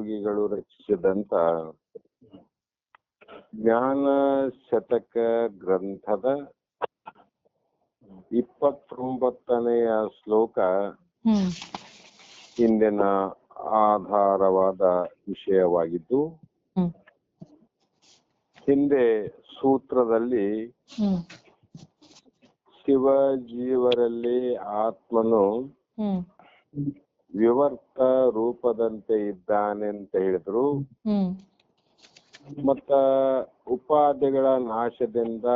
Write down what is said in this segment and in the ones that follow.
ಯೋಗಿಗಳು ರಚಿಸಿದಂತ ಜ್ಞಾನ ಶತಕ ಗ್ರಂಥದ 29ನೆಯ ಶ್ಲೋಕ ಇಂದಿನ ಆಧಾರವಾದ ವಿಷಯವಾಗಿದ್ದು, ಹಿಂದೆ ಸೂತ್ರದಲ್ಲಿ ಶಿವ ಜೀವರಲ್ಲಿ ಆತ್ಮನು ವಿವರ್ತ ರೂಪದಂತೆ ಇದ್ದಾನೆ ಅಂತ ಹೇಳಿದ್ರು. ಮತ್ತ ಉಪಾಧಿಗಳ ನಾಶದಿಂದ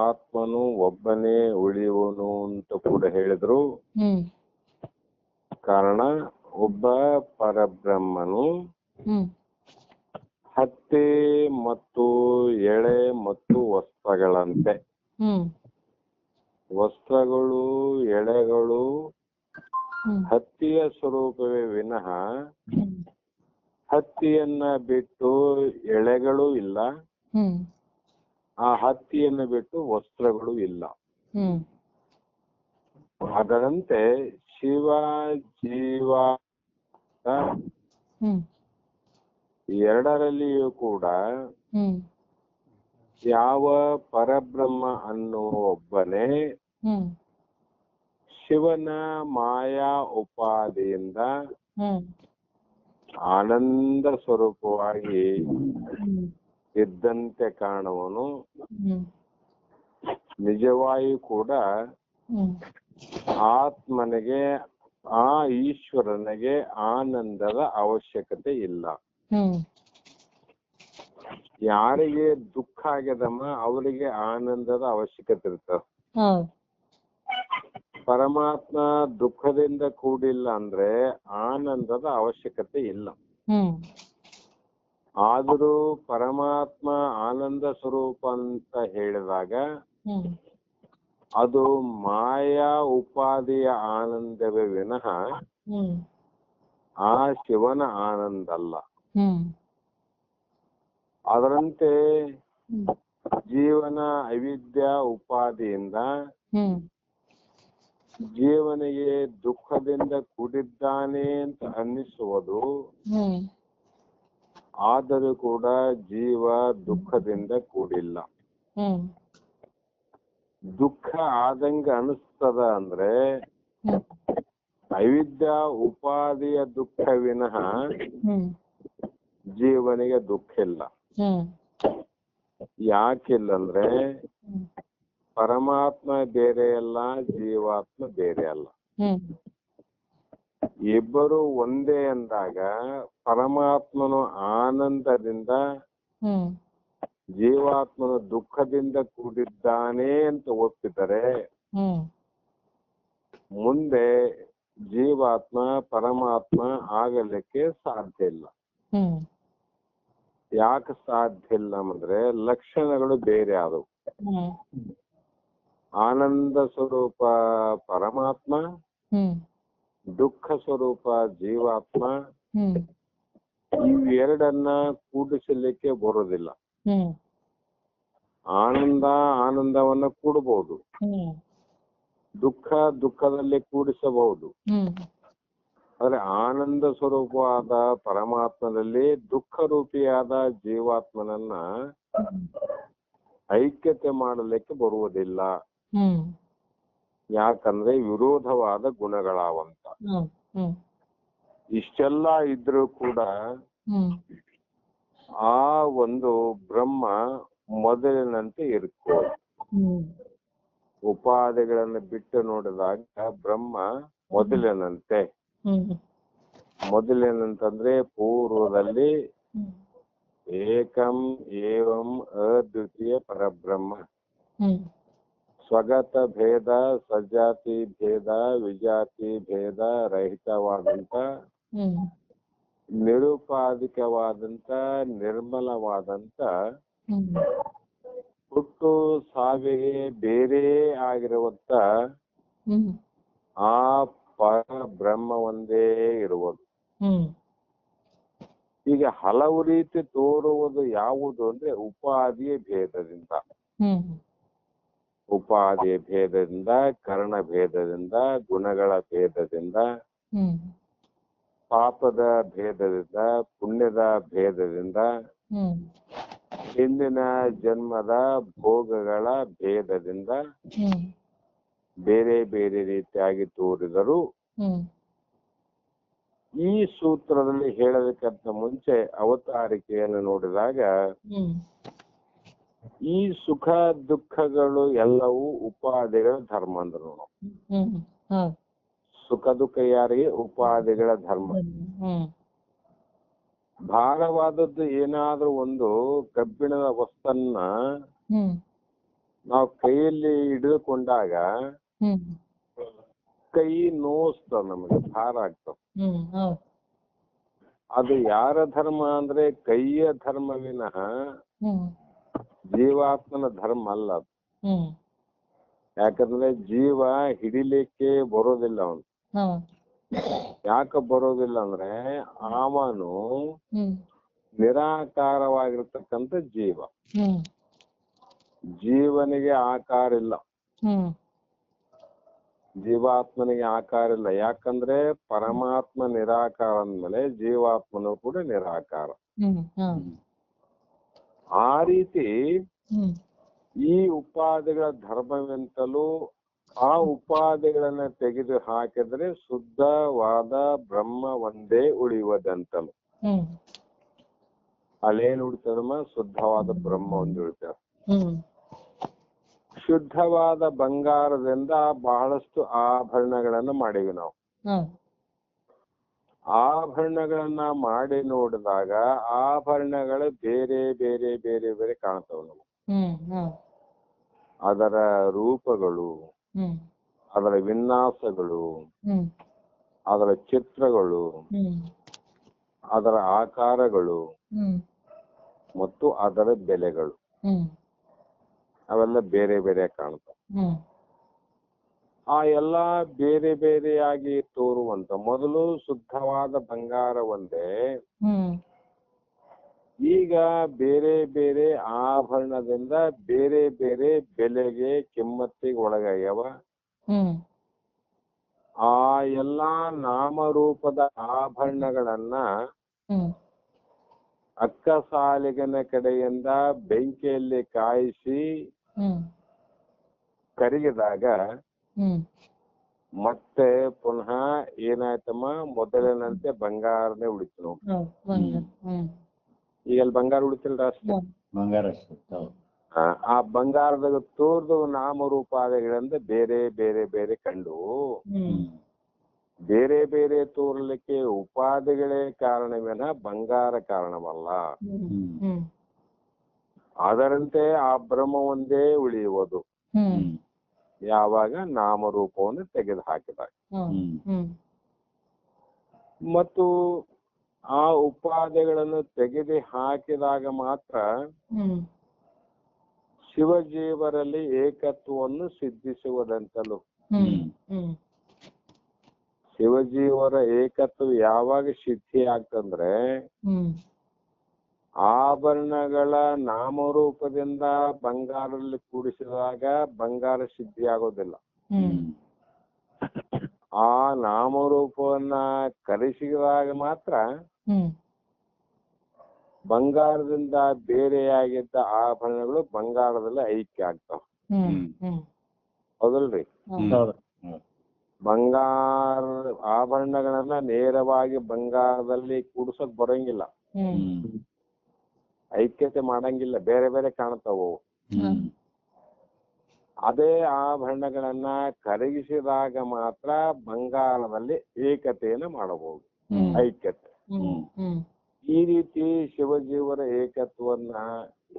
ಆತ್ಮನು ಒಬ್ಬನೇ ಉಳಿಯುವನು ಅಂತ ಕೂಡ ಹೇಳಿದ್ರು. ಕಾರಣ ಒಬ್ಬ ಪರಬ್ರಹ್ಮನು ಹತ್ತಿ ಮತ್ತು ಎಳೆ ಮತ್ತು ವಸ್ತ್ರಗಳಂತೆ. ವಸ್ತ್ರಗಳು ಎಳೆಗಳು ಹತ್ತಿಯ ಸ್ವರೂಪವೇ ವಿನಃ ಹತ್ತಿಯನ್ನ ಬಿಟ್ಟು ಎಳೆಗಳು ಇಲ್ಲ, ಆ ಹತ್ತಿಯನ್ನು ಬಿಟ್ಟು ವಸ್ತ್ರಗಳು ಇಲ್ಲ. ಅದರಂತೆ ಶಿವ ಜೀವ ಎರಡರಲ್ಲಿಯೂ ಕೂಡ ಯಾವ ಪರಬ್ರಹ್ಮ ಅನ್ನುವ ಒಬ್ಬನೇ ಶಿವನ ಮಾಯಾ ಉಪಾದಿಯಿಂದ ಆನಂದ ಸ್ವರೂಪವಾಗಿ ಇದ್ದಂತೆ ಕಾಣುವನು. ನಿಜವಾಗಿ ಕೂಡ ಆತ್ಮನಿಗೆ, ಆ ಈಶ್ವರನಿಗೆ ಆನಂದದ ಅವಶ್ಯಕತೆ ಇಲ್ಲ. ಯಾರಿಗೆ ದುಃಖ ಆಗ್ಯದಮ್ಮ ಅವರಿಗೆ ಆನಂದದ ಅವಶ್ಯಕತೆ ಇರ್ತದೆ. ಪರಮಾತ್ಮ ದುಃಖದಿಂದ ಕೂಡಿಲ್ಲ ಅಂದ್ರೆ ಆನಂದದ ಅವಶ್ಯಕತೆ ಇಲ್ಲ. ಆದರೂ ಪರಮಾತ್ಮ ಆನಂದ ಸ್ವರೂಪ ಅಂತ ಹೇಳಿದಾಗ ಅದು ಮಾಯಾ ಉಪಾಧಿಯ ಆನಂದವೇ ವಿನಃ ಆ ಶಿವನ ಆನಂದ ಅಲ್ಲ. ಅದರಂತೆ ಜೀವನ ಅವಿದ್ಯಾ ಉಪಾದಿಯಿಂದ ಜೀವನಿಗೆ ದುಃಖದಿಂದ ಕೂಡಿದ್ದಾನೆ ಅಂತ ಅನ್ನಿಸುವುದು, ಆದರೂ ಕೂಡ ಜೀವ ದುಃಖದಿಂದ ಕೂಡಿಲ್ಲ. ದುಃಖ ಆದಂಗ ಅನಿಸ್ತದ ಅಂದ್ರೆ ಅವಿದ್ಯಾ ಉಪಾದಿಯ ದುಃಖ ವಿನಃ ಜೀವನಿಗೆ ದುಃಖ ಇಲ್ಲ. ಯಾಕಿಲ್ಲಂದ್ರೆ ಪರಮಾತ್ಮ ಬೇರೆ ಅಲ್ಲ, ಜೀವಾತ್ಮ ಬೇರೆ ಅಲ್ಲ. ಇಬ್ಬರು ಒಂದೇ ಅಂದಾಗ ಪರಮಾತ್ಮನು ಆನಂದದಿಂದ ಜೀವಾತ್ಮನು ದುಃಖದಿಂದ ಕೂಡಿದ್ದಾನೆ ಅಂತ ಒಪ್ಪಿದರೆ ಮುಂದೆ ಜೀವಾತ್ಮ ಪರಮಾತ್ಮ ಆಗಲಿಕ್ಕೆ ಸಾಧ್ಯ ಇಲ್ಲ. ಯಾಕೆ ಸಾಧ್ಯ ಇಲ್ಲ ಅಂದ್ರೆ ಲಕ್ಷಣಗಳು ಬೇರೆ ಆದವು. ಆನಂದ ಸ್ವರೂಪ ಪರಮಾತ್ಮ, ದುಃಖ ಸ್ವರೂಪ ಜೀವಾತ್ಮ, ಇವೆರಡನ್ನ ಕೂಡಿಸಲಿಕ್ಕೆ ಬರೋದಿಲ್ಲ. ಆನಂದ ಆನಂದವನ್ನ ಕೂಡಬಹುದು, ದುಃಖ ದುಃಖದಲ್ಲಿ ಕೂಡಿಸಬಹುದು. ಆದ್ರೆ ಆನಂದ ಸ್ವರೂಪವಾದ ಪರಮಾತ್ಮನಲ್ಲಿ ದುಃಖ ರೂಪಿಯಾದ ಜೀವಾತ್ಮನನ್ನ ಐಕ್ಯತೆ ಮಾಡಲಿಕ್ಕೆ ಬರುವುದಿಲ್ಲ. ಯಾಕಂದ್ರೆ ವಿರೋಧವಾದ ಗುಣಗಳಾವಂತ. ಇಷ್ಟೆಲ್ಲ ಇದ್ರೂ ಕೂಡ ಆ ಒಂದು ಬ್ರಹ್ಮ ಮೊದಲಿನಂತೆ ಇರ್ಕೋದು. ಉಪಾಧಿಗಳನ್ನು ಬಿಟ್ಟು ನೋಡಿದಾಗ ಬ್ರಹ್ಮ ಮೊದಲಿನಂತೆ. ಮೊದಲೇನಂತಂದ್ರೆ ಪೂರ್ವದಲ್ಲಿ ಏಕಂ ಏವಂ ಅದ್ವಿತೀಯ ಪರಬ್ರಹ್ಮ, ಸ್ವಗತ ಭೇದ, ಸಜಾತಿ ಭೇದ, ವಿಜಾತಿ ಭೇದ ರಹಿತವಾದಂತ ನಿರುಪಾಧಿಕವಾದಂತ ನಿರ್ಮಲವಾದಂತ ಹುಟ್ಟು ಸಾವಿಗೆ ಬೇರೆ ಆಗಿರುವಂತ ಆ ಪರ ಬ್ರಹ್ಮ ಒಂದೇ ಇರುವುದು. ಈಗ ಹಲವು ರೀತಿ ತೋರುವುದು ಯಾವುದು ಅಂದ್ರೆ ಉಪಾಧಿಯ ಭೇದದಿಂದ. ಉಪಾಧಿಯ ಭೇದದಿಂದ, ಕರ್ಣ ಭೇದದಿಂದ, ಗುಣಗಳ ಭೇದದಿಂದ ಪಾಪದ ಭೇದದಿಂದ, ಪುಣ್ಯದ ಭೇದದಿಂದ, ಹಿಂದಿನ ಜನ್ಮದ ಭೋಗಗಳ ಭೇದದಿಂದ ಬೇರೆ ಬೇರೆ ರೀತಿಯಾಗಿ ತೋರಿದರು. ಈ ಸೂತ್ರದಲ್ಲಿ ಹೇಳೋದಕ್ಕಿಂತ ಮುಂಚೆ ಅವತಾರಿಕೆಯನ್ನು ನೋಡಿದಾಗ ಈ ಸುಖ ದುಃಖಗಳು ಎಲ್ಲವೂ ಉಪಾಧಿಗಳ ಧರ್ಮ ಅಂದ್ರು. ಸುಖ ದುಃಖ ಯಾರಿಗೆ? ಉಪಾಧಿಗಳ ಧರ್ಮ. ಭಾರವಾದದ್ದು ಏನಾದ್ರೂ ಒಂದು ಕಬ್ಬಿಣದ ವಸ್ತನ್ನ ನಾವು ಕೈಯಲ್ಲಿ ಹಿಡಿದುಕೊಂಡಾಗ ಕೈ ನೋಸ್ತವ, ನಮಗೆ ಭಾರ ಆಗ್ತವ. ಅದು ಯಾರ ಧರ್ಮ ಅಂದ್ರೆ ಕೈಯ ಧರ್ಮ ವಿನಃ ಜೀವಾತ್ಮನ ಧರ್ಮ ಅಲ್ಲ ಅದು. ಯಾಕಂದ್ರೆ ಜೀವ ಹಿಡಿಲಿಕ್ಕೆ ಬರೋದಿಲ್ಲ ಅವನು. ಯಾಕೆ ಬರೋದಿಲ್ಲ ಅಂದ್ರೆ ಅವನು ನಿರಾಕಾರವಾಗಿರ್ತಕ್ಕಂಥ ಜೀವ. ಜೀವನಿಗೆ ಆಕಾರ ಇಲ್ಲ, ಜೀವಾತ್ಮನಿಗೆ ಆಕಾರ ಇಲ್ಲ. ಯಾಕಂದ್ರೆ ಪರಮಾತ್ಮ ನಿರಾಕಾರ ಅಂದ್ಮೇಲೆ ಜೀವಾತ್ಮನು ಕೂಡ ನಿರಾಕಾರ. ಆ ರೀತಿ ಈ ಉಪಾಧಿಗಳ ಧರ್ಮವೆಂತಲೂ ಆ ಉಪಾಧಿಗಳನ್ನ ತೆಗೆದು ಹಾಕಿದ್ರೆ ಶುದ್ಧವಾದ ಬ್ರಹ್ಮ ಒಂದೇ ಉಳಿಯುವುದಂತಲೂ. ಅಲ್ಲೇನು ಉಳಿತದಮ್ಮ? ಶುದ್ಧವಾದ ಬ್ರಹ್ಮ ಒಂದೇ ಉಳಿತದ. ಶುದ್ಧವಾದ ಬಂಗಾರದಿಂದ ಬಹಳಷ್ಟು ಆಭರಣಗಳನ್ನ ಮಾಡೀವಿ ನಾವು. ಆಭರಣಗಳನ್ನ ಮಾಡಿ ನೋಡಿದಾಗ ಆಭರಣಗಳು ಬೇರೆ ಬೇರೆ ಬೇರೆ ಬೇರೆ ಕಾಣ್ತಾವ ನಾವು. ಅದರ ರೂಪಗಳು, ಅದರ ವಿನ್ಯಾಸಗಳು, ಅದರ ಚಿತ್ರಗಳು, ಅದರ ಆಕಾರಗಳು ಮತ್ತು ಅದರ ಬೆಲೆಗಳು ಅವೆಲ್ಲ ಬೇರೆ ಬೇರೆ ಕಾಣ್ತಾವ. ಆ ಎಲ್ಲಾ ಬೇರೆ ಬೇರೆಯಾಗಿ ತೋರುವಂತ ಮೊದಲು ಶುದ್ಧವಾದ ಬಂಗಾರ ಒಂದೇ, ಈಗ ಬೇರೆ ಬೇರೆ ಆಭರಣದಿಂದ ಬೇರೆ ಬೇರೆ ಬೆಲೆಗೆ ಕಿಮ್ಮತ್ತಿಗೆ ಒಳಗಾಗ್ಯಾವ. ಆ ಎಲ್ಲಾ ನಾಮರೂಪದ ಆಭರಣಗಳನ್ನ ಅಕ್ಕ ಸಾಲಿಗನ ಕಡೆಯಿಂದ ಬೆಂಕಿಯಲ್ಲಿ ಕಾಯಿಸಿ ಕರಗಿದಾಗ ಮತ್ತೆ ಪುನಃ ಏನಾಯ್ತಮ್ಮ? ಮೊದಲಿನಂತೆ ಬಂಗಾರನೇ ಉಳಿತು ನಾವು. ಈಗ ಅಲ್ಲಿ ಬಂಗಾರ ಉಳಿತಿಲ್ರ? ಅಷ್ಟೇ ಬಂಗಾರ. ಆ ಬಂಗಾರದ ತೋರ್ದು ನಾಮರೂಪಾದಿಗಳಿಂದ ಬೇರೆ ಬೇರೆ ಬೇರೆ ಕಂಡು ಬೇರೆ ಬೇರೆ ತೋರ್ಲಿಕ್ಕೆ ಉಪಾಧಿಗಳೇ ಕಾರಣವೇನ, ಬಂಗಾರ ಕಾರಣವಲ್ಲ. ಅದರಂತೆ ಆ ಬ್ರಹ್ಮ ಒಂದೇ ಉಳಿಯುವುದು ಯಾವಾಗ ನಾಮರೂಪವನ್ನು ತೆಗೆದು ಹಾಕಿದಾಗ. ಮತ್ತು ಆ ಉಪಾಧಿಗಳನ್ನು ತೆಗೆದು ಹಾಕಿದಾಗ ಮಾತ್ರ ಶಿವಜೀವರಲ್ಲಿ ಏಕತ್ವವನ್ನು ಸಿದ್ಧಿಸುವುದಂತಲೂ. ಶಿವಜೀವರ ಏಕತ್ವ ಯಾವಾಗ ಸಿದ್ಧಿ ಆಗ್ತಂದ್ರೆ ಆಭರಣಗಳ ನಾಮರೂಪದಿಂದ ಬಂಗಾರಲ್ಲಿ ಕೂಡಿಸಿದಾಗ ಬಂಗಾರ ಸಿದ್ಧಿ ಆಗೋದಿಲ್ಲ. ಆ ನಾಮರೂಪವನ್ನ ಕರೆಸಿದಾಗ ಮಾತ್ರ ಬಂಗಾರದಿಂದ ಬೇರೆಯಾಗಿದ್ದ ಆಭರಣಗಳು ಬಂಗಾರದಲ್ಲಿ ಐಕ್ಯ ಆಗ್ತಾವ. ಹೌದಲ್ರಿ? ಬಂಗಾರ ಆಭರಣಗಳನ್ನ ನೇರವಾಗಿ ಬಂಗಾರದಲ್ಲಿ ಕೂಡ್ಸಕ್ ಬರಂಗಿಲ್ಲ, ಐಕ್ಯತೆ ಮಾಡಂಗಿಲ್ಲ, ಬೇರೆ ಬೇರೆ ಕಾಣ್ತಾವು. ಅದೇ ಆಭರಣಗಳನ್ನ ಕರಗಿಸಿದಾಗ ಮಾತ್ರ ಬಂಗಾರದಲ್ಲಿ ಏಕತೆಯನ್ನು ಮಾಡಬಹುದು, ಐಕ್ಯತೆ. ಈ ರೀತಿ ಶಿವಜೀವರ ಏಕತ್ವನ್ನ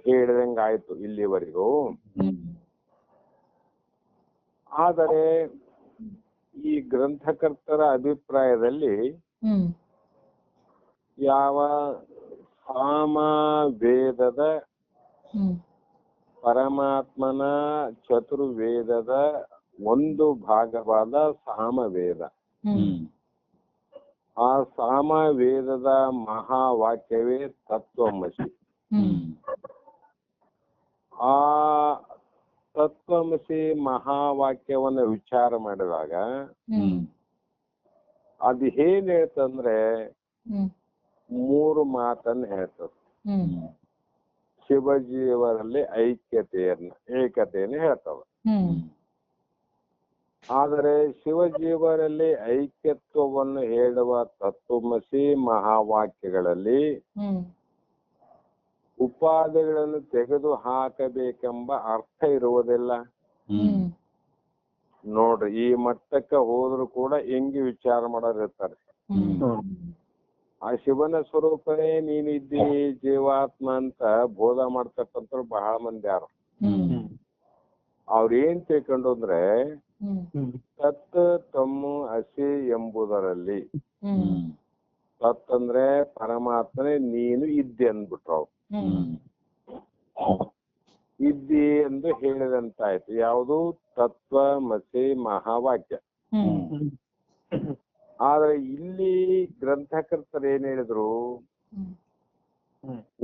ಹೇಳಿದಂಗಾಯ್ತು ಇಲ್ಲಿವರೆಗೂ. ಆದರೆ ಈ ಗ್ರಂಥಕರ್ತರ ಅಭಿಪ್ರಾಯದಲ್ಲಿ ಯಾವ ಸಾಮವೇದದ ಪರಮಾತ್ಮನ ಚತುರ್ವೇದದ ಒಂದು ಭಾಗವಾದ ಸಾಮವೇದ, ಆ ಸಾಮವೇದದ ಮಹಾವಾಕ್ಯವೇ ತತ್ವಮಸಿ. ಆ ತತ್ವಮಸಿ ಮಹಾವಾಕ್ಯವನ್ನು ವಿಚಾರ ಮಾಡಿದಾಗ ಅದು ಏನ್ ಹೇಳ್ತಂದ್ರೆ ಹ್ಮ್ 3 ಮಾತನ್ನ ಹೇಳ್ತದೆ. ಹ್ಮ್ ಶಿವಜೀವರಲ್ಲಿ ಏಕತೆಯನ್ನು ಹೇಳ್ತವೆ. ಹ್ಮ್ ಆದರೆ ಶಿವಜೀವರಲ್ಲಿ ಐಕ್ಯತ್ವವನ್ನು ಹೇಳುವ ತತ್ವಮಸಿ ಮಹಾವಾಕ್ಯಗಳಲ್ಲಿ ಹ್ಮ್ ಉಪಾಧಿಗಳನ್ನು ತೆಗೆದು ಹಾಕಬೇಕೆಂಬ ಅರ್ಥ ಇರುವುದಿಲ್ಲ. ಹ್ಮ್ ನೋಡ್ರಿ, ಈ ಮಟ್ಟಕ್ಕೆ ಹೋದ್ರು ಕೂಡ ಹೆಂಗೆ ವಿಚಾರ ಮಾಡೋರು ಇರ್ತಾರೆ. ಆ ಶಿವನ ಸ್ವರೂಪನೇ ನೀನಿದ್ದಿ ಜೀವಾತ್ಮ ಅಂತ ಬೋಧ ಮಾಡ್ತಕ್ಕಂಥವ್ರು ಬಹಳ ಮಂದಿ ಯಾರು. ಅವ್ರ ಏನ್ ತಿಳ್ಕೊಂಡು ಅಂದ್ರೆ ತತ್ ತಮ್ಮ ಅಸಿ ಎಂಬುದರಲ್ಲಿ, ತತ್ ಅಂದ್ರೆ ಪರಮಾತ್ಮನೇ ನೀನು ಇದ್ದಿ ಅಂದ್ಬಿಟ್ರು. ಇದ್ದಿ ಎಂದು ಹೇಳಿದಂತಾಯ್ತು. ಯಾವುದು? ತತ್ವಮಸಿ ಮಹಾವಾಕ್ಯ. ಆದ್ರೆ ಇಲ್ಲಿ ಗ್ರಂಥಕರ್ತರು ಏನ್ ಹೇಳಿದ್ರು,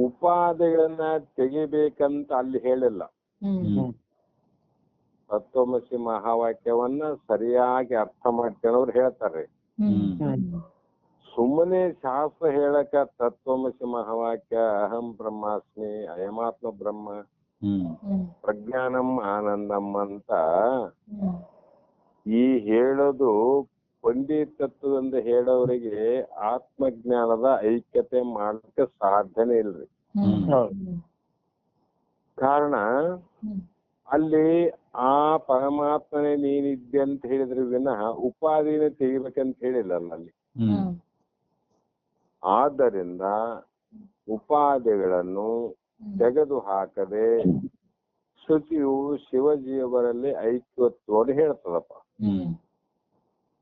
ಉಪಾಧಿಗಳನ್ನ ತೆಗಿಬೇಕಂತ ಅಲ್ಲಿ ಹೇಳಿಲ್ಲ. ತತ್ವಮಸಿ ಮಹಾವಾಕ್ಯವನ್ನ ಸರಿಯಾಗಿ ಅರ್ಥ ಮಾಡ್ಕೊಳ್ಳೋರು ಹೇಳ್ತಾರೆ. ಸುಮ್ಮನೆ ಶಾಸ್ತ್ರ ಹೇಳಕ ತತ್ವಮಸಿ ಮಹಾವಾಕ್ಯ, ಅಹಂ ಬ್ರಹ್ಮಾಸ್ಮಿ, ಅಯಮಾತ್ಮ ಬ್ರಹ್ಮ, ಪ್ರಜ್ಞಾನಂ ಆನಂದಂ ಅಂತ ಈ ಹೇಳೋದು ಪಂಡಿತತ್ವದಿಂದ ಹೇಳೋರಿಗೆ ಆತ್ಮಜ್ಞಾನದ ಐಕ್ಯತೆ ಮಾಡಕ್ಕೆ ಸಾಧ್ಯನೇ ಇಲ್ರಿ. ಕಾರಣ ಅಲ್ಲಿ ಆ ಪರಮಾತ್ಮನೇ ನೀನಿದ್ದೆ ಅಂತ ಹೇಳಿದ್ರೆ ವಿನಃ ಉಪಾಧಿನೇ ತೆಗಿಬೇಕಂತ ಹೇಳಿಲ್ಲಲ್ಲ ಅಲ್ಲಿ. ಆದ್ದರಿಂದ ಉಪಾಧಿಗಳನ್ನು ತೆಗೆದು ಹಾಕದೆ ಶ್ರುತಿಯು ಶಿವಜೀವರಲ್ಲಿ ಐಕ್ಯತ್ವವನ್ನು ಹೇಳ್ತದಪ್ಪ.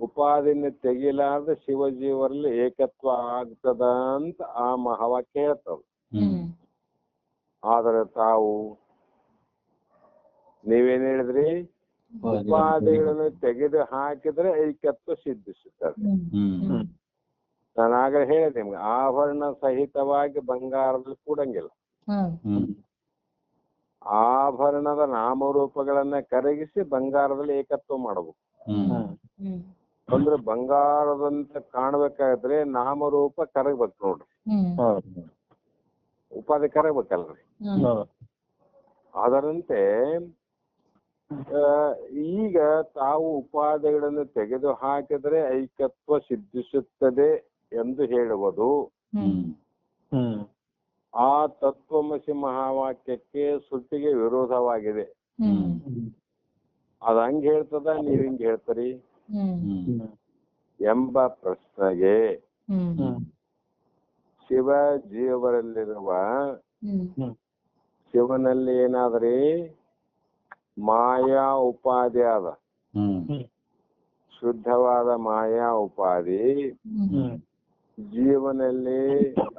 ಉಪಾಧಿನ ತೆಗಿಲಾರ್ದ ಶಿವಜೀವರಲ್ಲಿ ಏಕತ್ವ ಆಗ್ತದ ಅಂತ ಆ ಮಹಾವಾಕ್ಯ ಹೇಳ್ತದ. ಆದ್ರೆ ತಾವು ನೀವೇನ್ ಹೇಳಿದ್ರಿ? ಉಪಾಧಿಗಳನ್ನು ತೆಗೆದು ಹಾಕಿದ್ರೆ ಐಕ್ಯತ್ವ ಸಿದ್ಧಿಸುತ್ತದೆ. ನಾನಾಗಲೇ ಹೇಳಿದೆ ನಿಮ್ಗೆ, ಆಭರಣ ಸಹಿತವಾಗಿ ಬಂಗಾರದಲ್ಲಿ ಕೂಡಂಗಿಲ್ಲ. ಆಭರಣದ ನಾಮರೂಪಗಳನ್ನ ಕರಗಿಸಿ ಬಂಗಾರದಲ್ಲಿ ಏಕತ್ವ ಮಾಡಬೇಕು. ಅಂದ್ರೆ ಬಂಗಾರದಂತ ಕಾಣ್ಬೇಕಾದ್ರೆ ನಾಮರೂಪ ಕರಗ್ಬೇಕು ನೋಡ್ರಿ, ಉಪಾಧಿ ಕರಗ್ಬೇಕಲ್ರಿ. ಅದರಂತೆ ಈಗ ತಾವು ಉಪಾಧಿಗಳನ್ನು ತೆಗೆದು ಹಾಕಿದ್ರೆ ಐಕ್ಯತ್ವ ಸಿದ್ಧಿಸುತ್ತದೆ ಎಂದು ಹೇಳುವುದು ಆ ತತ್ವಮಸಿ ಮಹಾವಾಕ್ಯಕ್ಕೆ ಶ್ರುತಿಗೆ ವಿರೋಧವಾಗಿದೆ. ಅದ ಹಂಗ ಹೇಳ್ತದ, ನೀವ್ ಹಿಂಗ್ ಹೇಳ್ತೀರಿ ಎಂಬ ಪ್ರಶ್ನೆಗೆ ಶಿವ ಜೀವರಲ್ಲಿರುವ ಶಿವನಲ್ಲಿ ಏನಾದ್ರಿ ಮಾಯಾ ಉಪಾಧಿ ಆದ, ಶುದ್ಧವಾದ ಮಾಯಾ ಉಪಾಧಿ, ಜೀವನಲ್ಲಿ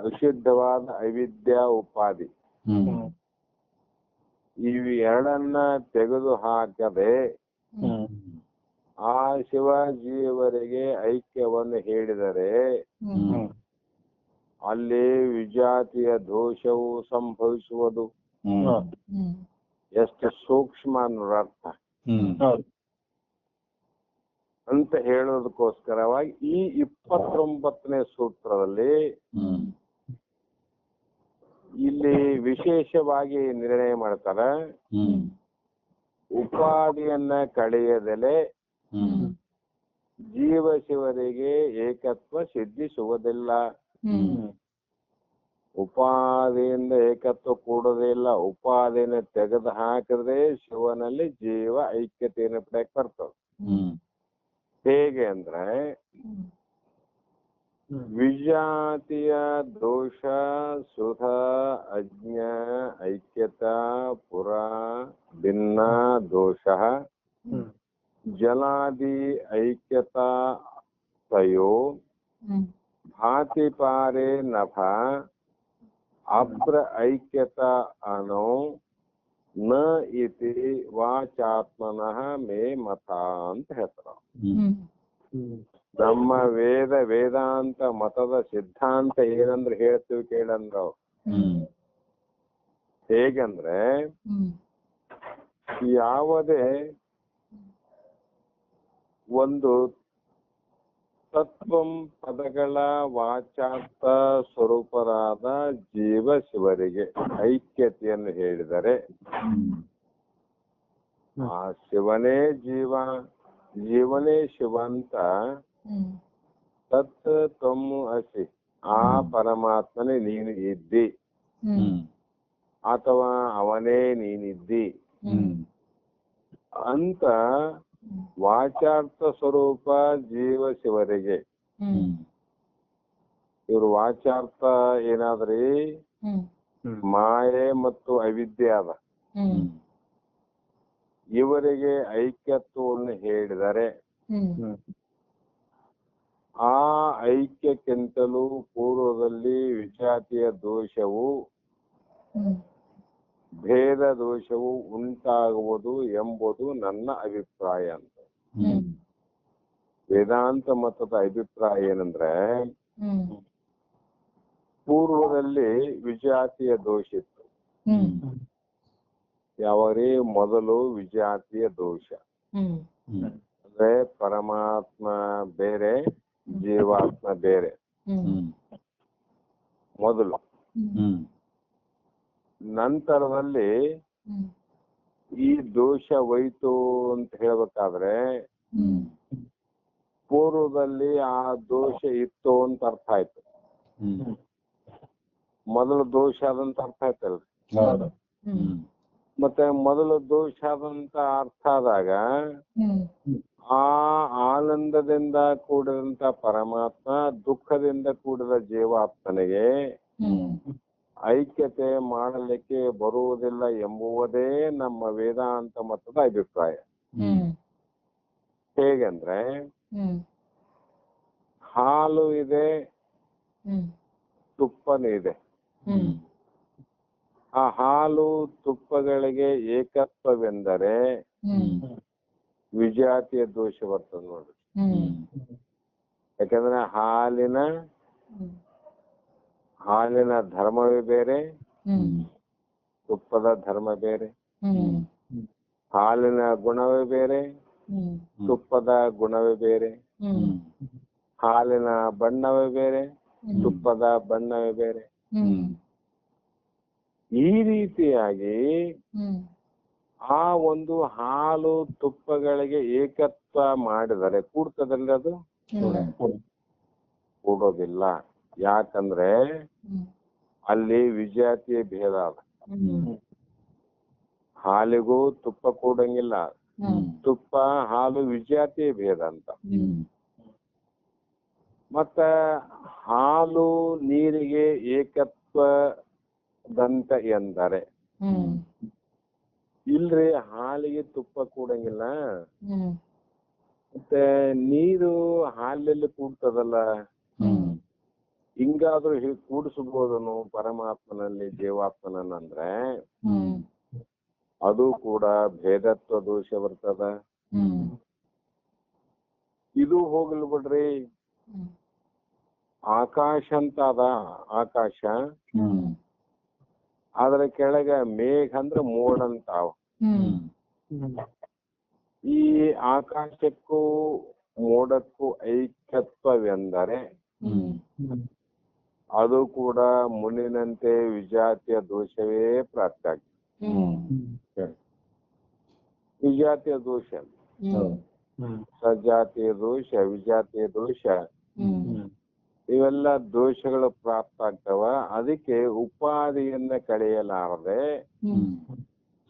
ಅಶುದ್ಧವಾದ ಅವಿದ್ಯಾ ಉಪಾಧಿ, ಇವು ಎರಡನ್ನ ತೆಗೆದು ಹಾಕದೆ ಆ ಶಿವ ಜೀವರಿಗೆ ಐಕ್ಯವನ್ನು ಹೇಳಿದರೆ ಅಲ್ಲಿ ವಿಜಾತಿಯ ದೋಷವು ಸಂಭವಿಸುವುದು. ಎಷ್ಟು ಸೂಕ್ಷ್ಮ ಅನ್ನೋದರ್ಥ ಅಂತ ಹೇಳೋದಕ್ಕೋಸ್ಕರವಾಗಿ ಈ 29ನೇ ಸೂತ್ರದಲ್ಲಿ ಇಲ್ಲಿ ವಿಶೇಷವಾಗಿ ನಿರ್ಣಯ ಮಾಡ್ತಾರೆ. ಉಪಾಧಿಯನ್ನ ಕಳೆಯದಲೆ ಜೀವ ಶಿವರಿಗೆ ಏಕತ್ವ ಸಿದ್ಧಿಸುವುದಿಲ್ಲ. ಉಪಾಧಿಯಿಂದ ಏಕತ್ವ ಕೂಡೋದೇ ಇಲ್ಲ. ಉಪಾಧಿನ ತೆಗೆದು ಹಾಕಿದ್ರೆ ಶಿವನಲ್ಲಿ ಜೀವ ಐಕ್ಯತೆಯನ್ನು ಪಡೆಯಕ್ಕೆ ಬರ್ತದೆ. ಹೇಗೆ ಅಂದ್ರೆ ವಿಜಾತಿಯ ದೋಷ ಸುಧ ಅಜ್ಞ ಐಕ್ಯತಾ ಪುರ ಭಿನ್ನ ದೋಷ ಜಲಾದಿ ಐಕ್ಯತಾ ತಯೋ ಭಾತಿ ಪಾರೆ ನಭ ಅಬ್ರ ಐಕ್ಯತಾ ಅನೋ ನ ಇತಿ ವಾಚಾತ್ಮನಃ ಮೇ ಮತ ಅಂತ ಹೇಳ್ತಾರ. ನಮ್ಮ ವೇದಾಂತ ಮತದ ಸಿದ್ಧಾಂತ ಏನಂದ್ರೆ ಹೇಳ್ತೀವಿ ಕೇಳಂದ್ರ ಹೇಗಂದ್ರೆ ಯಾವುದೇ ಒಂದು ತತ್ವಂ ಪದಗಳ ವಾಚಾರ್ಥ ಸ್ವರೂಪರಾದ ಜೀವ ಶಿವರಿಗೆ ಐಕ್ಯತೆಯನ್ನು ಹೇಳಿದರೆ ಆ ಶಿವನೇ ಜೀವ, ಜೀವನೇ ಶಿವ ಅಂತ ತತ್ ತ್ವಂ ಅಸಿ, ಆ ಪರಮಾತ್ಮನೇ ನೀನು ಇದ್ದಿ ಅಥವಾ ಅವನೇ ನೀನಿದ್ದಿ ಅಂತ ವಾಚಾರ್ಥ ಸ್ವರೂಪ ಜೀವ ಶಿವರಿಗೆ. ಇವ್ರ ವಾಚಾರ್ಥ ಏನಾದ್ರಿ ಮಾಯೆ ಮತ್ತು ಅವಿದ್ಯೆ ಅದ. ಇವರಿಗೆ ಐಕ್ಯತ್ವವನ್ನು ಹೇಳಿದರೆ ಆ ಐಕ್ಯಕ್ಕಿಂತಲೂ ಪೂರ್ವದಲ್ಲಿ ವಿಜಾತಿಯ ದೋಷವು ಭೇದ ದೋಷವು ಉಂಟಾಗುವುದು ಎಂಬುದು ನನ್ನ ಅಭಿಪ್ರಾಯ ಅಂತ. ವೇದಾಂತ ಮತದ ಅಭಿಪ್ರಾಯ ಏನಂದ್ರೆ, ಪೂರ್ವದಲ್ಲಿ ವಿಜಾತಿಯ ದೋಷ ಇತ್ತು. ಯಾವಾಗ್ರಿ? ಮೊದಲು ವಿಜಾತಿಯ ದೋಷ ಅಂದ್ರೆ ಪರಮಾತ್ಮ ಬೇರೆ, ಜೀವಾತ್ಮ ಬೇರೆ ಮೊದಲು. ನಂತರದಲ್ಲಿ ಈ ದೋಷ ಹೋಯ್ತು ಅಂತ ಹೇಳ್ಬೇಕಾದ್ರೆ ಪೂರ್ವದಲ್ಲಿ ಆ ದೋಷ ಇತ್ತು ಅಂತ ಅರ್ಥ ಆಯ್ತು. ಮೊದಲು ದೋಷ ಆದಂತ ಅರ್ಥ ಆಯ್ತಲ್ರಿ. ಮತ್ತೆ ಮೊದಲು ದೋಷ ಆದಂತ ಅರ್ಥ ಆದಾಗ ಆ ಆನಂದದಿಂದ ಕೂಡಿದಂತ ಪರಮಾತ್ಮ ದುಃಖದಿಂದ ಕೂಡಿದ ಜೀವಾತ್ಮನಿಗೆ ಐಕ್ಯತೆ ಮಾಡಲಿಕ್ಕೆ ಬರುವುದಿಲ್ಲ ಎಂಬುವುದೇ ನಮ್ಮ ವೇದಾಂತ ಮತದ ಅಭಿಪ್ರಾಯ. ಹೇಗೆಂದ್ರೆ, ಹಾಲು ಇದೆ, ತುಪ್ಪನೂ ಇದೆ. ಆ ಹಾಲು ತುಪ್ಪಗಳಿಗೆ ಏಕತ್ವವೆಂದರೆ ವಿಜಾತಿಯ ದೋಷ ಬರ್ತದೆ ನೋಡ್ರಿ. ಯಾಕಂದ್ರೆ ಹಾಲಿನ ಧರ್ಮವೇ ಬೇರೆ, ತುಪ್ಪದ ಧರ್ಮ ಬೇರೆ. ಹಾಲಿನ ಗುಣವೇ ಬೇರೆ, ತುಪ್ಪದ ಗುಣವೇ ಬೇರೆ. ಹಾಲಿನ ಬಣ್ಣವೇ ಬೇರೆ, ತುಪ್ಪದ ಬಣ್ಣವೇ ಬೇರೆ. ಈ ರೀತಿಯಾಗಿ ಆ ಒಂದು ಹಾಲು ತುಪ್ಪಗಳಿಗೆ ಏಕತ್ವ ಮಾಡಿದರೆ ಕೂಡ್ತದಲ್ಲ? ಅದು ಕೂಡೋದಿಲ್ಲ. ಯಾಕಂದ್ರೆ ಅಲ್ಲಿ ವಿಜಾತಿಯ ಭೇದ ಅದ. ಹಾಲಿಗೂ ತುಪ್ಪ ಕೂಡಂಗಿಲ್ಲ, ತುಪ್ಪ ಹಾಲು ವಿಜಾತಿಯ ಭೇದ ಅಂತ. ಮತ್ತ ಹಾಲು ನೀರಿಗೆ ಏಕತ್ವದಂತ ಎಂದರೆ ಇಲ್ರಿ, ಹಾಲಿಗೆ ತುಪ್ಪ ಕೂಡಂಗಿಲ್ಲ, ಮತ್ತೆ ನೀರು ಹಾಲಲ್ಲಿ ಕೂಡ್ತದಲ್ಲ, ಹಿಂಗಾದ್ರೂ ಕೂಡಿಸಬಹುದನು ಪರಮಾತ್ಮನಲ್ಲಿ ಜೀವಾತ್ಮನಂದ್ರೆ ಅದು ಕೂಡ ಭೇದತ್ವ ದೋಷ ಬರ್ತದ. ಇದು ಹೋಗ್ಲಿ ಬಿಡ್ರಿ, ಆಕಾಶ ಅಂತ ಅದ. ಆಕಾಶ ಅದ್ರ ಕೆಳಗ ಮೇಘ ಅಂದ್ರೆ ಮೋಡ ಅಂತಾವ. ಈ ಆಕಾಶಕ್ಕೂ ಮೋಡಕ್ಕೂ ಐಕ್ಯತ್ವವೆಂದರೆ ಅದು ಕೂಡ ಮುನಿನಂತೆ ವಿಜಾತಿಯ ದೋಷವೇ ಪ್ರಾಪ್ತಿ ಆಗ್ತದೆ. ವಿಜಾತಿಯ ದೋಷ, ಸಜಾತಿಯ ದೋಷ, ವಿಜಾತಿಯ ದೋಷ, ಇವೆಲ್ಲ ದೋಷಗಳು ಪ್ರಾಪ್ತ ಆಗ್ತಾವ. ಅದಕ್ಕೆ ಉಪಾಧಿಯನ್ನ ಕಳೆಯಲಾರದೆ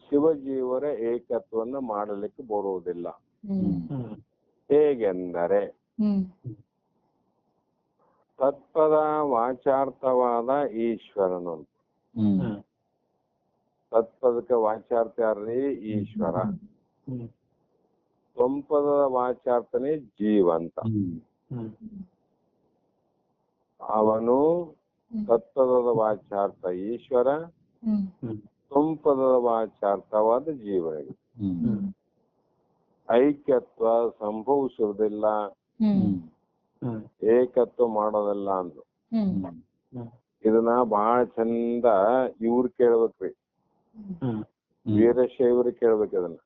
ಶಿವಜೀವರ ಏಕತ್ವವನ್ನು ಮಾಡಲಿಕ್ಕೆ ಬರುವುದಿಲ್ಲ. ಹೇಗೆಂದರೆ ತತ್ಪದ ವಾಚಾರ್ಥವಾದ ಈಶ್ವರನು. ತತ್ಪದಕ್ಕೆ ವಾಚಾರ್ಥ ಯಾರ್ರಿ? ಈಶ್ವರ. ತ್ವಂಪದದ ವಾಚಾರ್ಥನೇ ಜೀವಂತ. ಅವನು ತತ್ಪದದ ವಾಚಾರ್ಥ ಈಶ್ವರ, ತ್ವಂಪದದ ವಾಚಾರ್ಥವಾದ ಜೀವನಿಗೆ ಐಕ್ಯತ್ವ ಸಂಭವಿಸುವುದಿಲ್ಲ, ಏಕತ್ವ ಮಾಡೋದಿಲ್ಲ ಅಂದ್ರು. ಇದನ್ನ ಬಹಳ ಚಂದ ಇವ್ರು ಕೇಳ್ಬೇಕ್ರಿ, ವೀರಶೈವರು ಕೇಳ್ಬೇಕು ಇದನ್ನ.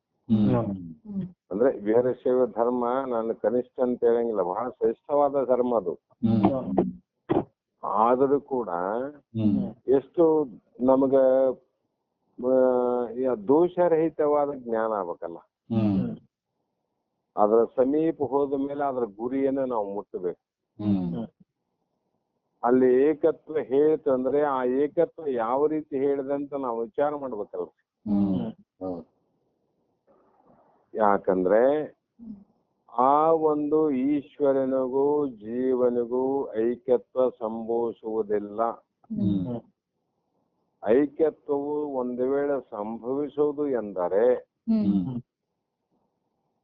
ಅಂದ್ರೆ ವೀರಶೈವ ಧರ್ಮ ನಾನು ಕನಿಷ್ಠ ಅಂತ ಹೇಳಂಗಿಲ್ಲ, ಬಹಳ ಶ್ರೇಷ್ಠವಾದ ಧರ್ಮ ಅದು. ಆದರೂ ಕೂಡ ಎಷ್ಟು ನಮಗ ದೋಷರಹಿತವಾದ ಜ್ಞಾನ ಆಗ್ಬೇಕಲ್ಲ. ಅದರ ಸಮೀಪ ಹೋದ ಮೇಲೆ ಅದರ ಗುರಿಯನ್ನ ನಾವು ಮುಟ್ಟಬೇಕು. ಅಲ್ಲಿ ಏಕತ್ವ ಹೇಳ್ತು ಅಂದ್ರೆ ಆ ಏಕತ್ವ ಯಾವ ರೀತಿ ಹೇಳಿದಂತ ನಾವು ವಿಚಾರ ಮಾಡ್ಬೇಕಲ್ಲ. ಯಾಕಂದ್ರೆ ಆ ಒಂದು ಈಶ್ವರನಿಗೂ ಜೀವನಿಗೂ ಐಕ್ಯತ್ವ ಸಂಭವಿಸುವುದಿಲ್ಲ. ಐಕ್ಯತ್ವವು ಒಂದು ವೇಳೆ ಸಂಭವಿಸುವುದು ಎಂದರೆ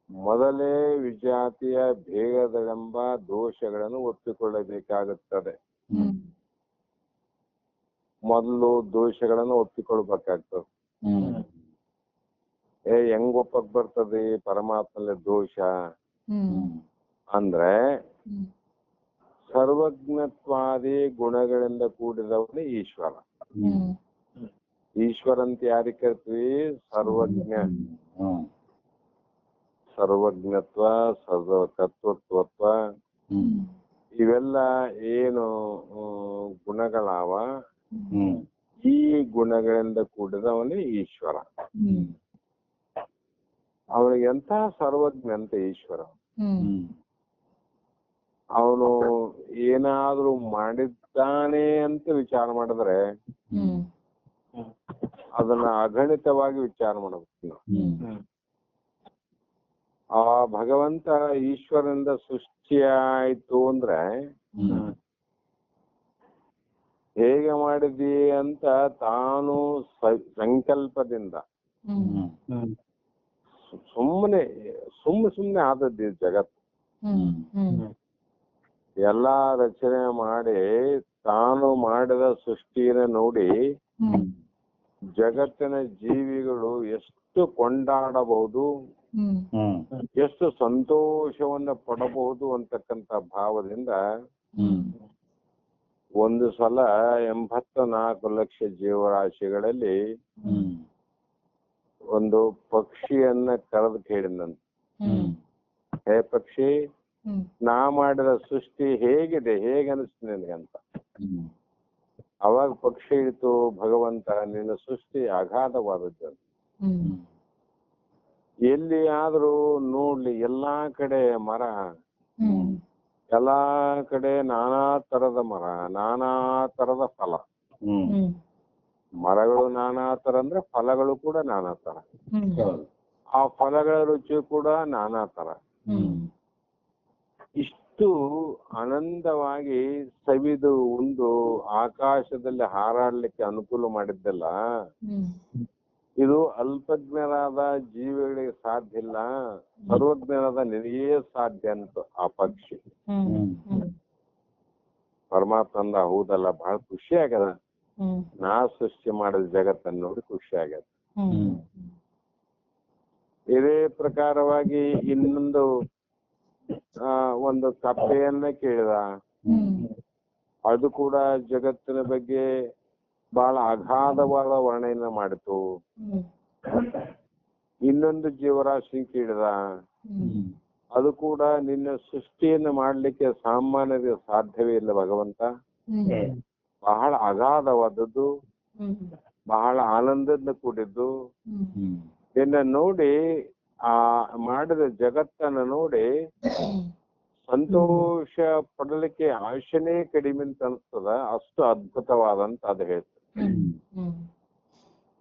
ಮೊದಲೇ ವಿಜಾತಿಯ ಭೇದಗಳೆಂಬ ದೋಷಗಳನ್ನು ಒಪ್ಪಿಕೊಳ್ಳಬೇಕಾಗುತ್ತದೆ. ಮೊದಲು ದೋಷಗಳನ್ನು ಒಪ್ಪಿಕೊಳ್ಬೇಕಾಗ್ತದೆ. ಹೆಂಗ್ ಒಪ್ಪಕ್ ಬರ್ತದೆ ಪರಮಾತ್ಮನಲ್ಲಿ ದೋಷ ಅಂದ್ರೆ ಸರ್ವಜ್ಞತ್ವಾದಿ ಗುಣಗಳಿಂದ ಕೂಡಿದವನೇ ಈಶ್ವರ. ಈಶ್ವರ ಅಂತ ಯಾರಿಗೆ ಕರಿತೀವಿ? ಸರ್ವಜ್ಞ, ಸರ್ವಜ್ಞತ್ವ, ಸರ್ವಕರ್ತೃತ್ವ ಇವೆಲ್ಲ ಏನು ಗುಣಗಳಾವ, ಈ ಗುಣಗಳಿಂದ ಕೂಡಿದವನೇ ಈಶ್ವರ. ಅವನಿಗೆ ಎಂತ ಸರ್ವಜ್ಞ ಅಂತ ಈಶ್ವರ. ಅವನು ಏನಾದ್ರೂ ಮಾಡಿದ್ದಾನೆ ಅಂತ ವಿಚಾರ ಮಾಡಿದ್ರೆ ಅದನ್ನ ಅಗಣಿತವಾಗಿ ವಿಚಾರ ಮಾಡಬೇಕು. ಆ ಭಗವಂತ ಈಶ್ವರನಿಂದ ಸೃಷ್ಟಿಯಾಯ್ತು ಅಂದ್ರೆ ಹೇಗೆ ಮಾಡಿದಿ ಅಂತ ತಾನು ಸಂಕಲ್ಪದಿಂದ ಸುಮ್ಮನೆ ಆದದ್ದು ಜಗತ್ತು. ಎಲ್ಲಾ ರಚನೆ ಮಾಡಿ ತಾನು ಮಾಡಿದ ಸೃಷ್ಟಿನ ನೋಡಿ ಜಗತ್ತಿನ ಜೀವಿಗಳು ಎಷ್ಟು ಕೊಂಡಾಡಬಹುದು, ಎಷ್ಟು ಸಂತೋಷವನ್ನ ಪಡಬಹುದು ಅಂತಕ್ಕಂಥ ಭಾವದಿಂದ ಒಂದು ಸಲ 84 ಲಕ್ಷ ಜೀವರಾಶಿಗಳಲ್ಲಿ ಒಂದು ಪಕ್ಷಿಯನ್ನ ಕರೆದು ಕೇಳಿದಂತೆ, ಹೇ ಪಕ್ಷಿ, ನಾ ಮಾಡಿದ ಸೃಷ್ಟಿ ಹೇಗಿದೆ, ಹೇಗೆ ಅನಿಸ್ತು ನಿನಗಂತ. ಅವಾಗ ಪಕ್ಷಿ ಹಿಡಿತು, ಭಗವಂತ ನಿನ್ನ ಸೃಷ್ಟಿ ಅಗಾಧವಾದದ್ದು. ಎಲ್ಲಿ ಆದ್ರೂ ನೋಡ್ಲಿ ಎಲ್ಲಾ ಕಡೆ ಮರ, ಎಲ್ಲಾ ಕಡೆ ನಾನಾ ತರದ ಮರ, ನಾನಾ ತರದ ಫಲ. ಮರಗಳು ನಾನಾ ತರ ಅಂದ್ರೆ ಫಲಗಳು ಕೂಡ ನಾನಾ ತರ. ಆ ಫಲಗಳ ರುಚಿ ಕೂಡ ನಾನಾ ತರ. ಇಷ್ಟು ಆನಂದವಾಗಿ ಸವಿದು ಉಂಡು ಆಕಾಶದಲ್ಲಿ ಹಾರಾಡ್ಲಿಕ್ಕೆ ಅನುಕೂಲ ಮಾಡಿದ್ದಲ್ಲ, ಇದು ಅಲ್ಪಜ್ಞರಾದ ಜೀವಿಗಳಿಗೆ ಸಾಧ್ಯ ಇಲ್ಲ, ಸರ್ವಜ್ಞರಾದ ನಿನಗೇ ಸಾಧ್ಯ ಅಂತ ಆ ಪಕ್ಷಿ. ಪರಮಾತ್ಮಂದ ಹೌದಲ್ಲ, ಬಹಳ ಖುಷಿ ಆಗ್ಯದ. ನಾ ಸೃಷ್ಟಿ ಮಾಡಿದ ಜಗತ್ತನ್ನು ನೋಡಿ ಖುಷಿ ಆಗ್ಯದ. ಇದೇ ಪ್ರಕಾರವಾಗಿ ಇನ್ನೊಂದು ಒಂದು ಕಪ್ಪೆಯನ್ನ ಕೇಳಿದ. ಅದು ಕೂಡ ಜಗತ್ತಿನ ಬಗ್ಗೆ ಬಹಳ ಅಗಾಧವಾದ ವರ್ಣನೆ ಮಾಡಿತು. ಇನ್ನೊಂದು ಜೀವರಾಶಿ ಕೇಳಿದ. ಅದು ಕೂಡ ನಿನ್ನ ಸೃಷ್ಟಿಯನ್ನು ಮಾಡ್ಲಿಕ್ಕೆ ಸಾಮಾನ್ಯರಿಗೆ ಸಾಧ್ಯವೇ ಇಲ್ಲ ಭಗವಂತ, ಬಹಳ ಅಗಾಧವಾದದ್ದು, ಬಹಳ ಆನಂದದಿಂದ ಕೂಡಿದ್ದು. ನಿನ್ನ ನೋಡಿ, ಆ ಮಾಡಿದ ಜಗತ್ತನ್ನ ನೋಡಿ ಸಂತೋಷ ಪಡಲಿಕ್ಕೆ ಆಶನೇ ಕಡಿಮೆ ಅಂತ ಅನ್ಸ್ತದ, ಅಷ್ಟು ಅದ್ಭುತವಾದಂತ ಅದು ಹೇಳ್ತದೆ.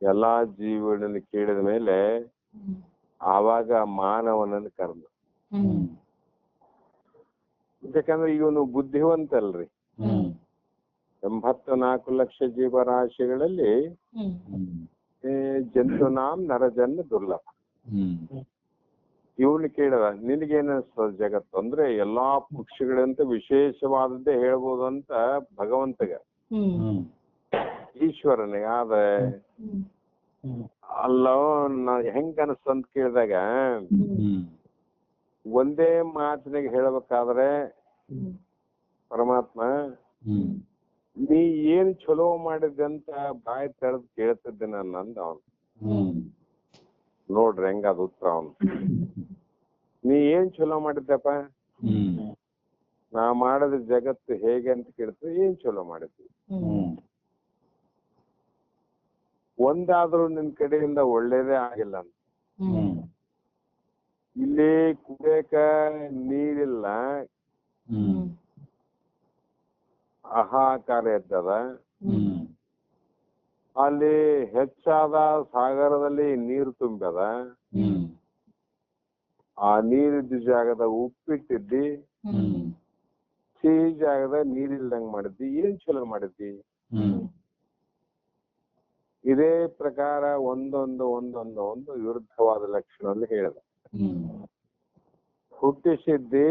ಎಲ್ಲಾ ಜೀವಿಗಳನ್ನು ಕೇಳಿದ ಮೇಲೆ ಆವಾಗ ಮಾನವನನ್ನು ಕರೆದು, ಯಾಕಂದ್ರೆ ಇವನು ಬುದ್ಧಿವಂತ ಅಲ್ರಿ. 84 ಲಕ್ಷ ಜೀವರಾಶಿಗಳಲ್ಲಿ ಜಂತುನಾಂ ನರಜನ್ಮ ದುರ್ಲಭ. ಇವನು ಕೇಳಿದ, ನಿನಗೇನಿಸ್ತದ ಜಗತ್ತು ಅಂದ್ರೆ ಎಲ್ಲಾ ಪಕ್ಷಿಗಳಂತ ವಿಶೇಷವಾದದ್ದೇ ಹೇಳ್ಬೋದು ಅಂತ ಭಗವಂತಗ, ಈಶ್ವರನಿಗೆ. ಆದ್ರೆ ಅಲ್ಲೋ ಹೆಂಗ ಅನಿಸ್ತಂತ ಕೇಳಿದಾಗ ಒಂದೇ ಮಾತಿನಾಗ ಹೇಳ್ಬೇಕಾದ್ರೆ, ಪರಮಾತ್ಮ ನೀ ಏನ್ ಚಲೋ ಮಾಡಿದಂತ ಬಾಯಿ ತೆರೆದು ಕೇಳ್ತಿದ್ದೆ ನಾನು ಅಂದ. ಅವನು ನೋಡ್ರಿ ಹೆಂಗಾದ ಉತ್ತರ. ಅವನು ನೀ ಏನ್ ಚಲೋ ಮಾಡಿದ್ದಪ್ಪ, ನಾ ಮಾಡದ ಜಗತ್ತು ಹೇಗೆ ಅಂತ ಕೇಳ್ತೀವಿ, ಏನ್ ಚಲೋ ಮಾಡಿದ್ವಿ. ಒಂದಾದ್ರೂ ನಿನ್ ಕಡೆಯಿಂದ ಒಳ್ಳೇದೇ ಆಗಿಲ್ಲ ಅಂತ. ಇಲ್ಲಿ ಕುಡಿಯಕ ನೀರಿಲ್ಲ, ಹಾಹಾಕಾರ ಎದ್ದದ. ಅಲ್ಲಿ ಹೆಚ್ಚಾದ ಸಾಗರದಲ್ಲಿ ನೀರು ತುಂಬ್ಯದ. ಆ ನೀರಿದ್ದ ಜಾಗದ ಉಪ್ಪಿಟ್ಟಿದ್ದಿ, ಸಿಹಿ ಜಾಗದ ನೀರಿಲ್ದಂಗ್ ಮಾಡಿದ್ದಿ. ಏನ್ ಚಲೋ ಮಾಡಿದ್ದಿ? ಇದೇ ಪ್ರಕಾರ ಒಂದೊಂದು ವಿರುದ್ಧವಾದ ಲಕ್ಷಣದಲ್ಲಿ ಹೇಳಿದ. ಹುಟ್ಟಿಸಿದ್ದಿ,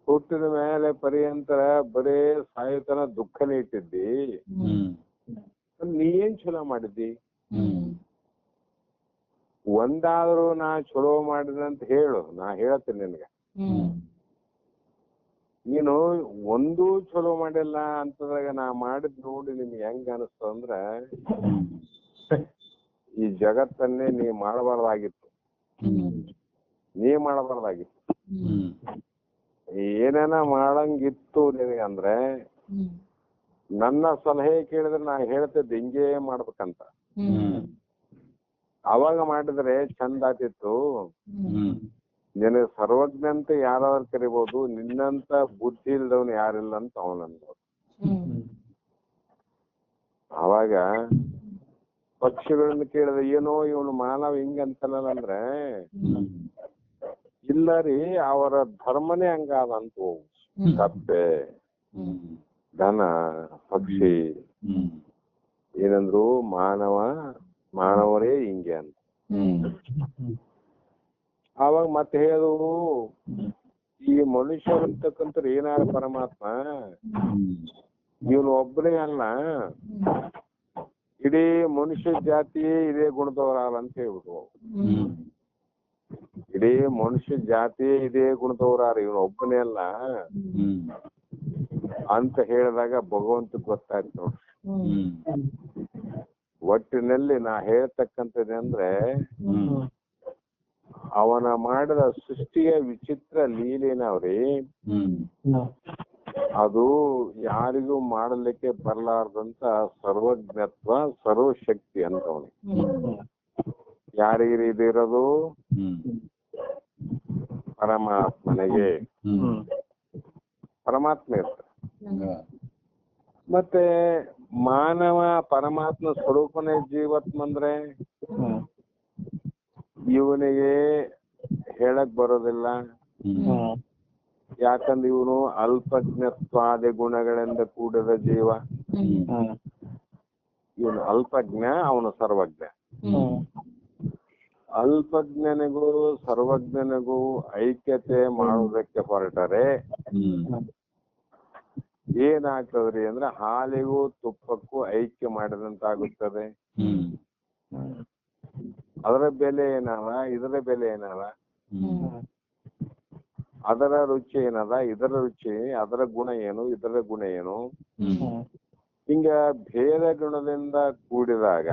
ಹುಟ್ಟಿದ ಮೇಲೆ ಪರ್ಯಂತರ ಬರೇ ಸಾಯುತನ ದುಃಖನೇ ಇಟ್ಟಿದ್ದಿ. ನೀ ಏನ್ ಚಲೋ ಮಾಡಿದ್ದಿ? ಒಂದಾದ್ರೂ ನಾ ಚಲೋ ಮಾಡಿದಂತ ಹೇಳು, ನಾ ಹೇಳ್ತೇನೆ ನಿನ್ಗ. ನೀನು ಒಂದೂ ಚಲೋ ಮಾಡಿಲ್ಲ ಅಂತಂದಾಗ ನಾ ಮಾಡಿದ್ ನೋಡಿ ನಿಮ್ಗೆ ಹೆಂಗ ಅನಿಸ್ತು ಅಂದ್ರ, ಈ ಜಗತ್ತನ್ನೇ ನೀ ಮಾಡಬಾರ್ದಾಗಿತ್ತು, ನೀ ಮಾಡಬಾರ್ದಾಗಿತ್ತು. ಏನೇನ ಮಾಡಂಗಿತ್ತು ನಿನಗಂದ್ರೆ, ನನ್ನ ಸಲಹೆ ಕೇಳಿದ್ರೆ ನಾ ಹೇಳ್ತಿದ್ದೆ ಹಿಂಗೇ ಮಾಡ್ಬೇಕಂತ. ಅವಾಗ ಮಾಡಿದ್ರೆ ಚಂದ ಆತಿತ್ತು. ನಿನಗೆ ಸರ್ವಜ್ಞ ಅಂತ ಯಾರಾದ್ರೂ ಕರಿಬಹುದು, ನಿನ್ನಂತ ಬುದ್ಧಿ ಇಲ್ದವನು ಯಾರಿಲ್ಲ ಅಂತ ಅವನಂದ. ಅವಾಗ ಪಕ್ಷಿಗಳನ್ನ ಕೇಳಿದ್ರೆ, ಏನೋ ಇವನು ಮಾನವ ಹಿಂಗಂತಲ್ಲ ಅಂದ್ರೆ, ಇಲ್ಲ ರೀ ಅವರ ಧರ್ಮನೇ ಹಂಗಾದಂತ. ಕಪ್ಪೆ, ದನ, ಪಕ್ಷಿ ಏನಂದ್ರು, ಮಾನವರೇ ಹಿಂಗೆ ಅಂತ. ಆವಾಗ ಮತ್ತೆ ಹೇಳುದು, ಈ ಮನುಷ್ಯರಂತಕ್ಕಂಥ ಏನಾರ ಪರಮಾತ್ಮ ಇವನು ಒಬ್ಬನೇ ಅಲ್ಲ, ಇಡೀ ಮನುಷ್ಯ ಜಾತಿಯೇ ಇದೇ ಗುಣದವರಾರ ಅಂತ ಹೇಳ್ಬಿಟ್ಟು. ಇಡೀ ಮನುಷ್ಯ ಜಾತಿಯೇ ಇದೇ ಗುಣದವರಾರ, ಇವನು ಒಬ್ಬನೇ ಅಲ್ಲ ಅಂತ ಹೇಳಿದಾಗ ಭಗವಂತ ಗೊತ್ತಾಯ್ತು ನೋಡ್ರಿ. ಒಟ್ಟಿನಲ್ಲಿ ನಾ ಹೇಳ್ತಕ್ಕಂಥದ್ದು ಅಂದ್ರೆ, ಅವನ ಮಾಡಿದ ಸೃಷ್ಟಿಯ ವಿಚಿತ್ರ ಲೀಲೆನವ್ರಿ, ಅದು ಯಾರಿಗೂ ಮಾಡಲಿಕ್ಕೆ ಬರಲಾರ್ದಂತ ಸರ್ವಜ್ಞತ್ವ, ಸರ್ವಶಕ್ತಿ ಅಂತ ಅವನಿಗೆ. ಯಾರಿಗೆ ಇದಿರೋದು? ಪರಮಾತ್ಮನಿಗೆ. ಪರಮಾತ್ಮ ಇರ್ತಾರೆ. ಮತ್ತೆ ಮಾನವ ಪರಮಾತ್ಮ ಸ್ವರೂಪನೇ ಜೀವಾತ್ಮ ಅಂದ್ರೆ ಇವನಿಗೆ ಹೇಳಕ್ ಬರೋದಿಲ್ಲ. ಯಾಕಂದ್ರೆ ಇವನು ಅಲ್ಪಜ್ಞತ್ವಾದಿ ಗುಣಗಳಿಂದ ಕೂಡಿದ ಜೀವ. ಇವನು ಅಲ್ಪಜ್ಞ, ಅವನು ಸರ್ವಜ್ಞ. ಅಲ್ಪಜ್ಞನಿಗೂ ಸರ್ವಜ್ಞನಿಗೂ ಐಕ್ಯತೆ ಮಾಡುವುದಕ್ಕೆ ಹೊರಟರೆ ಏನಾಗ್ತದ್ರಿ ಅಂದ್ರೆ, ಹಾಲಿಗೂ ತುಪ್ಪಕ್ಕೂ ಐಕ್ಯ ಮಾಡಿದಂತಾಗುತ್ತದೆ. ಅದರ ಬೆಲೆ ಏನದ, ಇದರ ಬೆಲೆ ಏನದ, ಅದರ ರುಚಿ ಏನದ, ಇದರ ರುಚಿ, ಅದರ ಗುಣ ಏನು, ಇದರ ಗುಣ ಏನು, ಹಿಂಗ ಭೇದ ಗುಣದಿಂದ ಕೂಡಿದಾಗ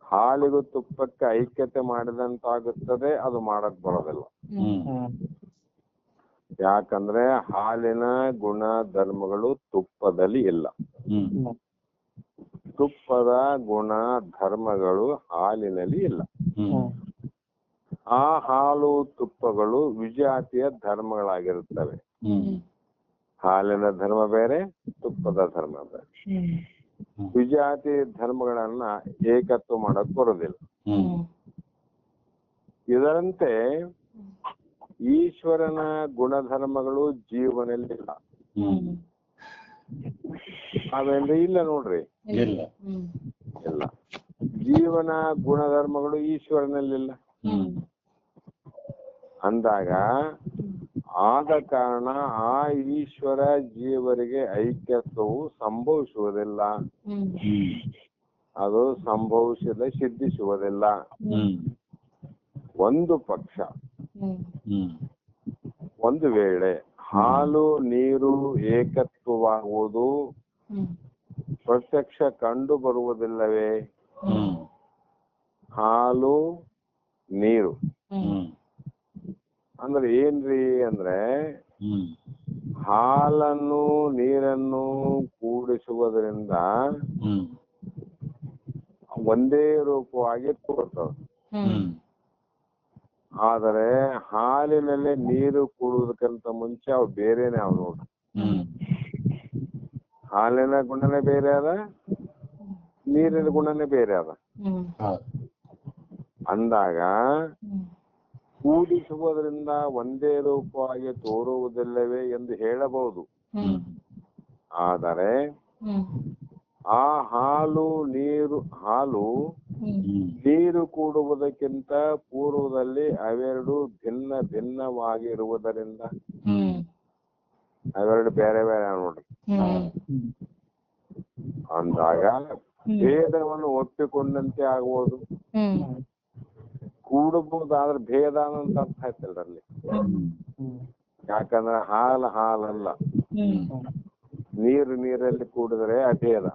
ಹಾಲಿಗೂ ತುಪ್ಪಕ್ಕೆ ಐಕ್ಯತೆ ಮಾಡಿದಂತಾಗುತ್ತದೆ. ಅದು ಮಾಡಕ್ ಬರೋದಿಲ್ಲ. ಯಾಕಂದ್ರೆ ಹಾಲಿನ ಗುಣ ಧರ್ಮಗಳು ತುಪ್ಪದಲ್ಲಿ ಇಲ್ಲ. ತುಪ್ಪದ ಗುಣ ಧರ್ಮಗಳು ಹಾಲಿನಲ್ಲಿ ಇಲ್ಲ. ಆ ಹಾಲು ತುಪ್ಪಗಳು ವಿಜಾತಿಯ ಧರ್ಮಗಳಾಗಿರುತ್ತವೆ. ಹಾಲಿನ ಧರ್ಮ ಬೇರೆ, ತುಪ್ಪದ ಧರ್ಮ ಬೇರೆ. ವಿಜಾತಿ ಧರ್ಮಗಳನ್ನ ಏಕತ್ವ ಮಾಡಕ್ ಬರೋದಿಲ್ಲ. ಇದರಂತೆ ಈಶ್ವರನ ಗುಣಧರ್ಮಗಳು ಜೀವನಲ್ಲಿಲ್ಲ. ಅವೇನ್ರಿ? ಇಲ್ಲ ನೋಡ್ರಿ, ಇಲ್ಲ. ಜೀವನ ಗುಣಧರ್ಮಗಳು ಈಶ್ವರನಲ್ಲಿಲ್ಲ ಅಂದಾಗ, ಆದ ಕಾರಣ ಆ ಈಶ್ವರ ಜೀವರಿಗೆ ಐಕ್ಯತ್ವವು ಸಂಭವಿಸುವುದಿಲ್ಲ. ಅದು ಸಿದ್ಧಿಸುವುದಿಲ್ಲ. ಒಂದು ಪಕ್ಷ, ಒಂದು ವೇಳೆ ಹಾಲು ನೀರು ಏಕತ್ವವಾಗುವುದು ಪ್ರತ್ಯಕ್ಷ ಕಂಡು ಬರುವುದಿಲ್ಲವೇ? ಹಾಲು ನೀರು ಅಂದ್ರೆ ಏನ್ರಿ ಅಂದ್ರೆ ಹಾಲನ್ನು ನೀರನ್ನು ಕೂಡಿಸುವುದರಿಂದ ಒಂದೇ ರೂಪವಾಗಿ ತೋರ್ತದೆ. ಆದರೆ ಹಾಲಿನಲ್ಲಿ ನೀರು ಕೂಡುವುದಕ್ಕಿಂತ ಮುಂಚೆ ಅವು ಬೇರೆನೆ ಅವ್ ನೋಡ್ರಿ. ಹಾಲಿನ ಗುಣನೇ ಬೇರೆ ಅದ, ನೀರಿನ ಗುಣನೇ ಬೇರೆ ಅದ. ಅಂದಾಗ ಕೂಡಿಸುವುದರಿಂದ ಒಂದೇ ರೂಪವಾಗಿ ತೋರುವುದಿಲ್ಲವೇ ಎಂದು ಹೇಳಬಹುದು. ಆದರೆ ಆ ಹಾಲು ನೀರು ಕೂಡುವುದಕ್ಕಿಂತ ಪೂರ್ವದಲ್ಲಿ ಅವೆರಡು ಭಿನ್ನವಾಗಿರುವುದರಿಂದ ಅವೆರಡು ಬೇರೆ ಬೇರೆ ನೋಡ್ರಿ. ಅಂದಾಗ ಭೇದವನ್ನು ಒಪ್ಪಿಕೊಂಡಂತೆ ಆಗುವುದು. ಕೂಡಬಹುದಾದ್ರೆ ಭೇದ ಅಂತ ಅರ್ಥ ಆಯ್ತಲ್ರಲ್ಲಿ. ಯಾಕಂದ್ರೆ ಹಾಲಲ್ಲ, ನೀರಲ್ಲಿ ಕೂಡಿದ್ರೆ ಅಭೇದ,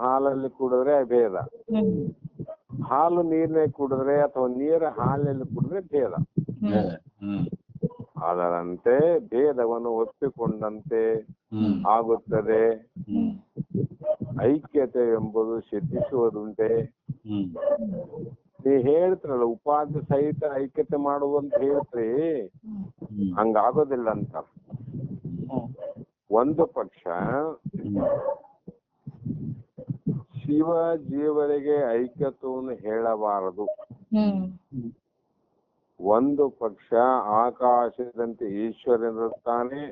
ಹಾಲಲ್ಲಿ ಕೂಡಿದ್ರೆ ಅಭೇದ, ಹಾಲು ನೀರಿನಲ್ಲಿ ಕೂಡಿದ್ರೆ ಅಥವಾ ನೀರು ಹಾಲಿನಲ್ಲಿ ಕೂಡಿದ್ರೆ ಭೇದ. ಅದರಂತೆ ಭೇದವನ್ನು ಒಪ್ಪಿಕೊಂಡಂತೆ ಆಗುತ್ತದೆ. ಐಕ್ಯತೆ ಎಂಬುದು ಸಿದ್ಧಿಸುವುದುಂಟೆ. ನೀ ಹೇಳ್ತಿರಲ್ಲ ಉಪಾಧಿ ಸಹಿತ ಐಕ್ಯತೆ ಮಾಡುವಂತ ಹೇಳ್ತ್ರಿ, ಹಂಗಾಗೋದಿಲ್ಲ ಅಂತ. ಒಂದು ಪಕ್ಷ ಶಿವ ಜೀವರಿಗೆ ಐಕ್ಯತ್ವವನ್ನು ಹೇಳಬಾರದು. ಒಂದು ಪಕ್ಷ ಆಕಾಶದಂತೆ ಈಶ್ವರನಿರುತ್ತಾನೆ,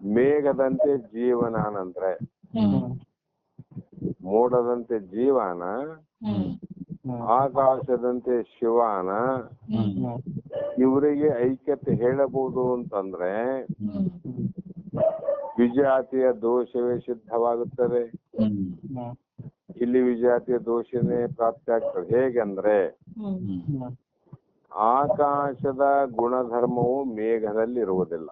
ಮೇಘದಂತೆ ಜೀವನಾನಂದ್ರೆ ಮೋಡದಂತೆ ಜೀವನ, ಆಕಾಶದಂತೆ ಶಿವನ, ಇವರಿಗೆ ಐಕ್ಯತೆ ಹೇಳಬಹುದು ಅಂತಂದ್ರೆ ವಿಜಾತಿಯ ದೋಷವೇ ಸಿದ್ಧವಾಗುತ್ತದೆ. ಇಲ್ಲಿ ವಿಜಾತಿಯ ದೋಷನೇ ಪ್ರಾಪ್ತಿ ಆಗ್ತದೆ. ಹೇಗೆಂದ್ರೆ ಆಕಾಶದ ಗುಣಧರ್ಮವು ಮೇಘದಲ್ಲಿ ಇರುವುದಿಲ್ಲ.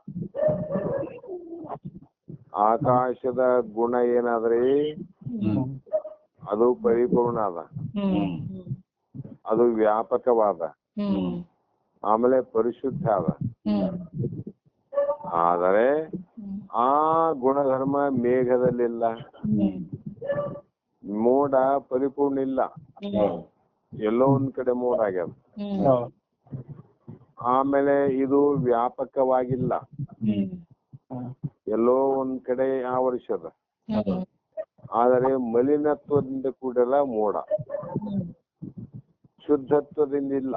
ಆಕಾಶದ ಗುಣ ಏನಾದ್ರಿ, ಅದು ಪರಿಪೂರ್ಣ ಅದ, ಅದು ವ್ಯಾಪಕವಾದ, ಆಮೇಲೆ ಪರಿಶುದ್ಧ ಅದ. ಆದರೆ ಆ ಗುಣಧರ್ಮ ಮೇಘದಲ್ಲಿಲ್ಲ. ಮೋಡ ಪರಿಪೂರ್ಣ ಇಲ್ಲ, ಎಲ್ಲೋ ಒಂದ್ ಕಡೆ ಮೋಡ ಆಗ್ಯದ. ಆಮೇಲೆ ಇದು ವ್ಯಾಪಕವಾಗಿಲ್ಲ, ಎಲ್ಲೋ ಒಂದ್ ಕಡೆ ಆವರಿಸದ. ಆದರೆ ಮಲಿನತ್ವದಿಂದ ಕೂಡಲ ಮೋಡ, ಶುದ್ಧತ್ವದಿಂದ ಇಲ್ಲ.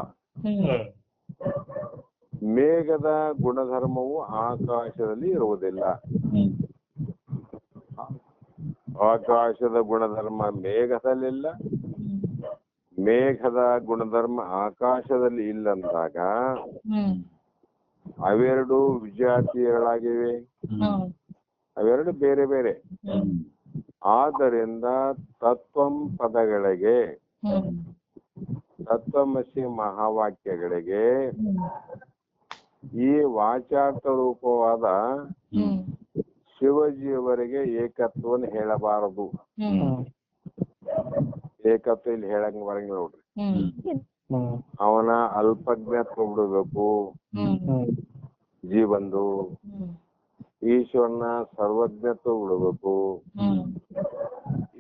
ಮೇಘದ ಗುಣಧರ್ಮವು ಆಕಾಶದಲ್ಲಿ ಇರುವುದಿಲ್ಲ. ಆಕಾಶದ ಗುಣಧರ್ಮ ಮೇಘದಲ್ಲಿಲ್ಲ, ಮೇಘದ ಗುಣಧರ್ಮ ಆಕಾಶದಲ್ಲಿ ಇಲ್ಲಂದಾಗ ಅವೆರಡು ವಿಜಾತಿಯಗಳಾಗಿವೆ, ಅವೆರಡು ಬೇರೆ ಬೇರೆ. ಆದ್ದರಿಂದ ತತ್ವಂ ಪದಗಳಿಗೆ, ತತ್ವಮಸಿ ಮಹಾವಾಕ್ಯಗಳಿಗೆ ಈ ವಾಚಾರ್ಥ ರೂಪವಾದ ಶಿವಜಿಯವರಿಗೆ ಏಕತ್ವವನ್ನು ಹೇಳಬಾರದು. ಏಕತ್ವ ಇಲ್ಲಿ ಹೇಳಂಗ ಬರಂಗಿಲ್ಲ ನೋಡ್ರಿ. ಅವನ ಅಲ್ಪಜ್ಞತ್ವ ಬಿಡಬೇಕು ಜೀವಂದು, ಈಶ್ವರನ ಸರ್ವಜ್ಞತ್ವ ಬಿಡಬೇಕು.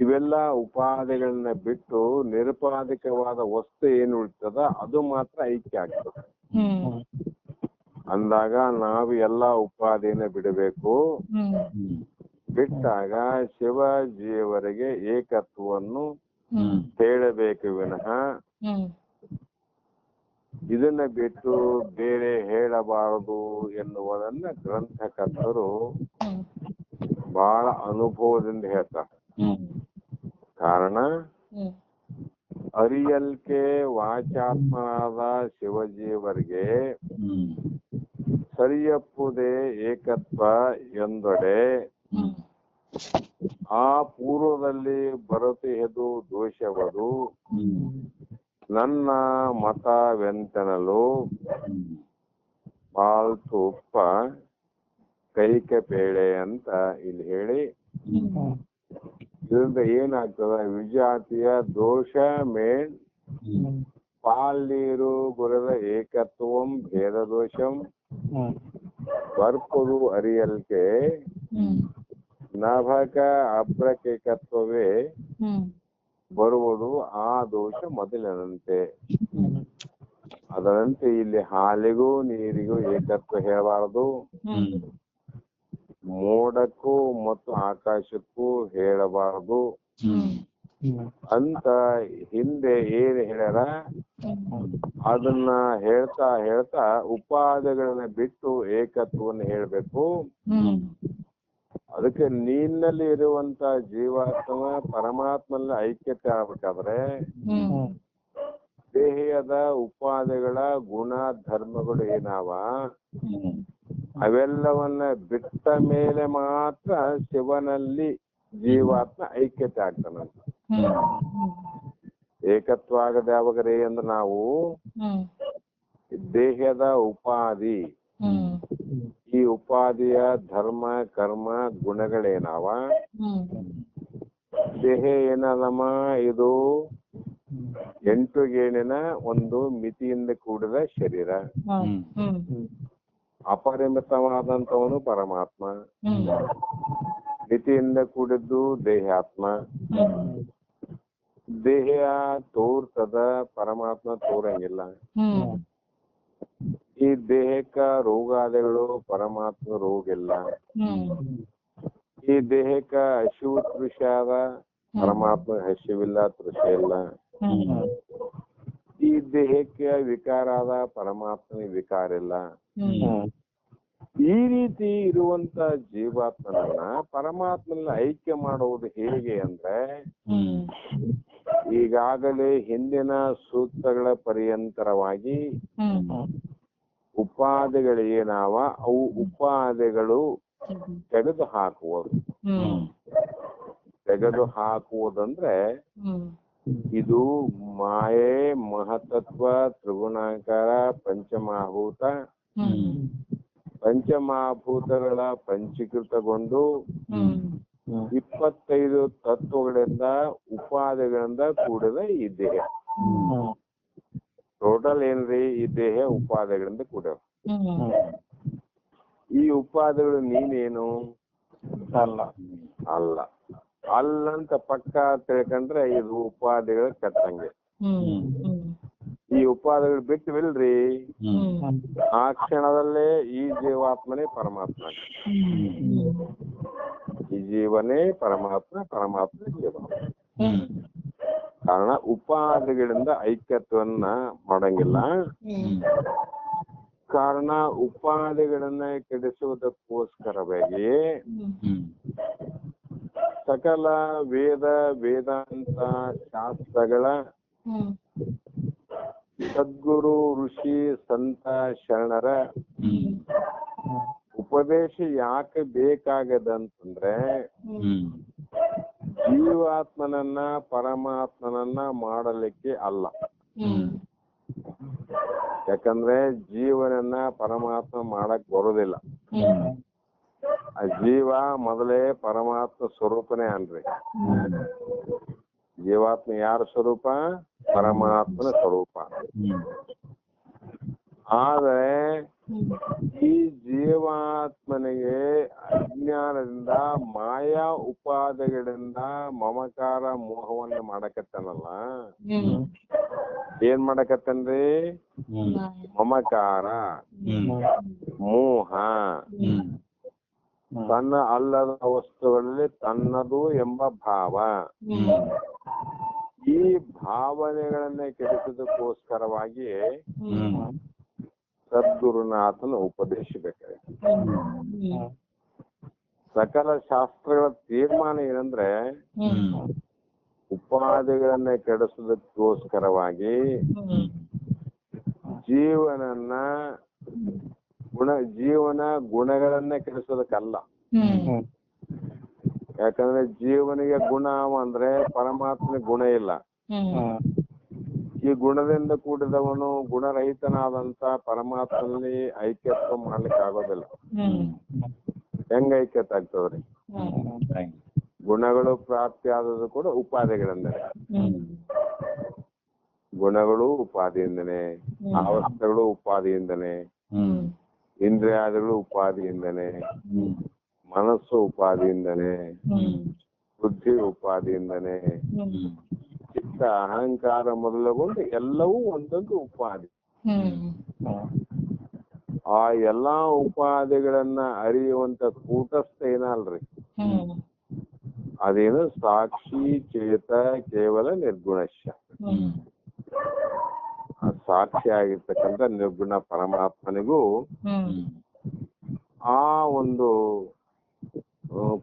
ಇವೆಲ್ಲ ಉಪಾಧಿಗಳನ್ನ ಬಿಟ್ಟು ನಿರುಪಾಧಿಕವಾದ ವಸ್ತು ಏನು ಉಳಿತದ ಅದು ಮಾತ್ರ ಐಕ್ಯ ಆಗ್ತದೆ. ಅಂದಾಗ ನಾವು ಎಲ್ಲಾ ಉಪಾಧಿನ ಬಿಡಬೇಕು. ಬಿಟ್ಟಾಗ ಶಿವ ಜೀವರಿಗೆ ಏಕತ್ವವನ್ನು ಹೇಳಬೇಕು ವಿನಃ ಇದನ್ನ ಬಿಟ್ಟು ಬೇರೆ ಹೇಳಬಾರದು ಎನ್ನುವುದನ್ನ ಗ್ರಂಥಕರ್ತರು ಬಹಳ ಅನುಭವದಿಂದ ಹೇಳ್ತಾರೆ. ಕಾರಣ ಅರಿಯಲ್ಕೆ ವಾಚಾತ್ಮನಾದ ಶಿವಜೀವರಿಗೆ ಸರಿಯಪ್ಪುದೇ ಏಕತ್ವ ಎಂದೊಡೆ ಆ ಪೂರ್ವದಲ್ಲಿ ಬರುತ್ತಿಹೆದು ದೋಷವದು ನನ್ನ ಮತವೆಂತನಲು ಪಾಲ್ತು ಉಪ್ಪ ಕೈಕ ಪೇಳೆ ಅಂತ ಇಲ್ಲಿ ಹೇಳಿ, ಇದರಿಂದ ಏನಾಗ್ತದ, ವಿಜಾತಿಯ ದೋಷ ಮೇನ್ ಪಾಲ್ನೀರು ಗುರದ ಏಕತ್ವಂ ಭೇದ ದೋಷಂ ಬರ್ಪದು ಅರಿಯಲ್ಕೆ ನಭಕ ಅಬ್ರಕೇಕತ್ವವೇ ಬರುವುದು ಆ ದೋಷ ಮೊದಲಿನಂತೆ. ಅದರಂತೆ ಇಲ್ಲಿ ಹಾಲಿಗೂ ನೀರಿಗೂ ಏಕತ್ವ ಹೇಳಬಾರದು, ಮೋಡಕ್ಕೂ ಮತ್ತು ಆಕಾಶಕ್ಕೂ ಹೇಳಬಾರದು ಅಂತ ಹಿಂದೆ ಏನ್ ಹೇಳ್ಯಾರ ಅದನ್ನ ಹೇಳ್ತಾ ಹೇಳ್ತಾ ಉಪಾಧಿಗಳನ್ನ ಬಿಟ್ಟು ಏಕತ್ವವನ್ನು ಹೇಳ್ಬೇಕು. ಅದಕ್ಕೆ ನೀನಲ್ಲಿ ಇರುವಂತ ಜೀವಾತ್ಮ ಪರಮಾತ್ಮನಲ್ಲಿ ಐಕ್ಯತೆ ಆಗ್ಬೇಕಾದ್ರೆ ದೇಹದ ಉಪಾಧಿಗಳ ಗುಣ ಧರ್ಮಗಳು ಏನಾವ ಅವೆಲ್ಲವನ್ನ ಬಿಟ್ಟ ಮೇಲೆ ಮಾತ್ರ ಶಿವನಲ್ಲಿ ಜೀವಾತ್ಮ ಐಕ್ಯತೆ ಆಗ್ತಾನಂತ. ಏಕತ್ವ ಆಗದೆ ಯಾವಾಗ್ರಿ ಅಂದ್ರೆ ನಾವು ದೇಹದ ಉಪಾಧಿ, ಈ ಉಪಾಧಿಯ ಧರ್ಮ ಕರ್ಮ ಗುಣಗಳೇನಾವ, ದೇಹ ಏನದಮ್ಮ ಇದು 8 ಗೇಣಿನ ಒಂದು ಮಿತಿಯಿಂದ ಕೂಡಿದ ಶರೀರ. ಅಪರಿಮಿತವಾದಂತವನು ಪರಮಾತ್ಮ, ಮಿತಿಯಿಂದ ಕೂಡಿದ್ದು ದೇಹಾತ್ಮ. ದೇಹ ತೋರ್ತದ, ಪರಮಾತ್ಮ ತೋರಂಗಿಲ್ಲ. ಈ ದೇಹಕ್ಕ ರೋಗಾದಿಗಳು, ಪರಮಾತ್ಮ ರೋಗ ಇಲ್ಲ. ಈ ದೇಹಕ್ಕ ಹಸಿವು ತೃಷ ಅದ, ಪರಮಾತ್ಮ ಹಸಿವಿಲ್ಲ ತೃಷ ಇಲ್ಲ. ಈ ದೇಹಕ್ಕೆ ವಿಕಾರ ಆದ, ಪರಮಾತ್ಮ ವಿಕಾರ ಇಲ್ಲ. ಈ ರೀತಿ ಇರುವಂತ ಜೀವಾತ್ಮನನ್ನ ಪರಮಾತ್ಮನ ಐಕ್ಯ ಮಾಡುವುದು ಹೇಗೆ ಅಂದ್ರೆ ಈಗಾಗಲೇ ಹಿಂದಿನ ಸೂಕ್ತಗಳ ಪರ್ಯಂತರವಾಗಿ ಉಪಾಧಿಗಳು ಏನಾವ ಅವು ಉಪಾಧಿಗಳು ತೆಗೆದು ಹಾಕುವುದು. ತೆಗೆದು ಹಾಕುವುದಂದ್ರೆ ಇದು ಮಾಯೆ, ಮಹತತ್ವ, ತ್ರಿಗುಣಾಕಾರ, ಪಂಚಮಹಾಭೂತ, ಪಂಚಮಹಾಭೂತಗಳ ಪಂಚೀಕೃತಗೊಂಡು 25 ತತ್ವಗಳಿಂದ ಉಪಾಧಿಗಳಿಂದ ಕೂಡಿದ ಈ ದೇಹ. ಟೋಟಲ್ ಏನ್ರಿ ಈ ದೇಹ ಉಪಾಧಿಗಳಿಂದ ಕೂಡ್ಯಾವ. ಈ ಉಪಾಧಿಗಳು ನೀನೇನು ಅಲ್ಲ ಅಲ್ಲ ಅಲ್ಲಂತ ಪಕ್ಕ ತಿಳ್ಕೊಂಡ್ರೆ ಇದು ಉಪಾಧಿಗಳ ಕೆಟ್ಟಂಗೆ. ಈ ಉಪಾಧಿಗಳು ಬಿಟ್ಟವಿಲ್ರಿ ಆ ಕ್ಷಣದಲ್ಲೇ ಈ ಜೀವಾತ್ಮನೇ ಪರಮಾತ್ಮ, ಈ ಜೀವನೇ ಪರಮಾತ್ಮ, ಪರಮಾತ್ಮ ಜೀವ. ಕಾರಣ ಉಪಾಧಿಗಳಿಂದ ಐಕ್ಯತ್ವನ್ನ ಮಾಡಂಗಿಲ್ಲ. ಕಾರಣ ಉಪಾಧಿಗಳನ್ನ ಕೆಡಿಸುವುದಕ್ಕೋಸ್ಕರವಾಗಿ ಸಕಲ ವೇದ ವೇದಾಂತ ಶಾಸ್ತ್ರಗಳ ಸದ್ಗುರು ಋಷಿ ಸಂತ ಶರಣರ ಉಪದೇಶ ಯಾಕೆ ಬೇಕಾಗದಂತಂದ್ರೆ ಜೀವಾತ್ಮನನ್ನ ಪರಮಾತ್ಮನನ್ನ ಮಾಡಲಿಕ್ಕೆ ಅಲ್ಲ. ಯಾಕಂದ್ರೆ ಜೀವನನ್ನ ಪರಮಾತ್ಮ ಮಾಡಕ್ ಬರುದಿಲ್ಲ. ಆ ಜೀವ ಮೊದಲೇ ಪರಮಾತ್ಮ ಸ್ವರೂಪನೇ ಅನ್ರಿ. ಜೀವಾತ್ಮ ಯಾರ ಸ್ವರೂಪ? ಪರಮಾತ್ಮನ ಸ್ವರೂಪ. ಆದ್ರೆ ಈ ಜೀವಾತ್ಮನಿಗೆ ಅಜ್ಞಾನದಿಂದ ಮಾಯಾ ಉಪಾಧಿಗಳಿಂದ ಮಮಕಾರ ಮೋಹವನ್ನ ಮಾಡಕತ್ತನಲ್ಲ. ಏನ್ ಮಾಡಕತ್ತನ್ರಿ? ಮಮಕಾರ ಮೋಹ, ತನ್ನ ಅಲ್ಲದ ವಸ್ತುಗಳಲ್ಲಿ ತನ್ನದು ಎಂಬ ಭಾವ. ಈ ಭಾವನೆಗಳನ್ನ ಕೆಡಿಸೋದಕ್ಕೋಸ್ಕರವಾಗಿ ಸದ್ಗುರುನಾಥನ ಉಪದೇಶ ಬೇಕಾಗಿದೆ. ಸಕಲ ಶಾಸ್ತ್ರಗಳ ತೀರ್ಮಾನ ಏನಂದ್ರೆ ಉಪಾಧಿಗಳನ್ನ ಕೆಡಿಸೋದಕ್ಕೋಸ್ಕರವಾಗಿ ಜೀವನ ಗುಣಗಳನ್ನ ಕೆಡಿಸೋದಕ್ಕಲ್ಲ. ಯಾಕಂದ್ರೆ ಜೀವನಿಗೆ ಗುಣ ಅಂದ್ರೆ ಪರಮಾತ್ಮನ ಗುಣ ಇಲ್ಲ. ಈ ಗುಣದಿಂದ ಕೂಡಿದವನು ಗುಣರಹಿತನಾದಂತ ಪರಮಾತ್ಮನಲ್ಲಿ ಐಕ್ಯತ್ವ ಮಾಡ್ಲಿಕ್ಕೆ ಆಗೋದಿಲ್ಲ. ಹೆಂಗ ಐಕ್ಯತೆ ಆಗ್ತದ್ರಿ? ಗುಣಗಳು ಪ್ರಾಪ್ತಿ ಆದದ್ದು ಕೂಡ ಉಪಾಧಿಗಳಿಂದ. ಗುಣಗಳು ಉಪಾದಿಯಿಂದನೇ, ಅವಸ್ಥೆಗಳು ಉಪಾದಿಯಿಂದನೇ, ಇಂದ್ರಿಯಾದಿಗಳು ಉಪಾದಿಯಿಂದನೇ, ಮನಸ್ಸು ಉಪಾದಿಯಿಂದನೇ, ಬುದ್ಧಿ ಉಪಾದಿಯಿಂದನೇ, ಚಿತ್ತ ಅಹಂಕಾರ ಮೊದಲುಗೊಂಡು ಎಲ್ಲವೂ ಒಂದೊಂದು ಉಪಾದಿ. ಆ ಎಲ್ಲಾ ಉಪಾದಿಗಳನ್ನ ಅರಿಯುವಂತ ಕೂಟಸ್ಥ ಏನಲ್ರಿ, ಅದೇನು ಸಾಕ್ಷಿ ಚೇತ ಕೇವಲ ನಿರ್ಗುಣಶ್ಯ. ಸಾಕ್ಷಿ ಆಗಿರ್ತಕ್ಕಂಥ ನಿರ್ಗುಣ ಪರಮಾತ್ಮನಿಗೂ ಆ ಒಂದು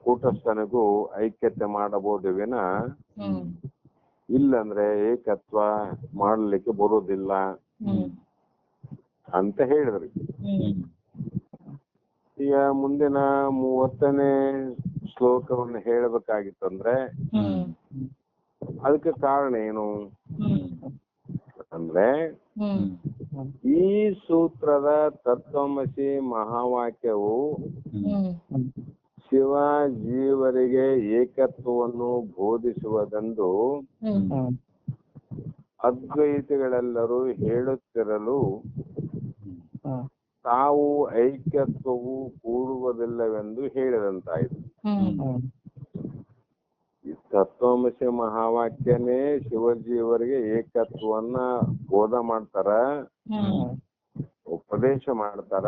ಕೂಟಸ್ಥನಿಗೂ ಐಕ್ಯತೆ ಮಾಡಬಹುದು ವಿನ ಇಲ್ಲಂದ್ರೆ ಏಕತ್ವ ಮಾಡಲಿಕ್ಕೆ ಬರುವುದಿಲ್ಲ ಅಂತ ಹೇಳಿದ್ರಿ. ಈಗ ಮುಂದಿನ 30ನೇ ಶ್ಲೋಕವನ್ನು ಹೇಳಬೇಕಾಗಿತ್ತಂದ್ರೆ ಅದಕ್ಕೆ ಕಾರಣ ಏನು ಅಂದ್ರೆ, ಈ ಸೂತ್ರದ ತತ್ವಮಸಿ ಮಹಾವಾಕ್ಯವು ಶಿವ ಜೀವರಿಗೆ ಏಕತ್ವವನ್ನು ಬೋಧಿಸುವುದೆಂದು ಅದ್ವೈತಿಗಳೆಲ್ಲರೂ ಹೇಳುತ್ತಿರಲು ತಾವು ಐಕ್ಯತ್ವವು ಕೂಡುವುದಿಲ್ಲವೆಂದು ಹೇಳಿದಂತಾಯಿತು. ತತ್ವಮಸಿ ಮಹಾವಾಕ್ಯನೇ ಶಿವಜೀವರಿಗೆ ಏಕತ್ವವನ್ನ ಬೋಧ ಮಾಡ್ತಾರ, ಉಪದೇಶ ಮಾಡ್ತಾರ.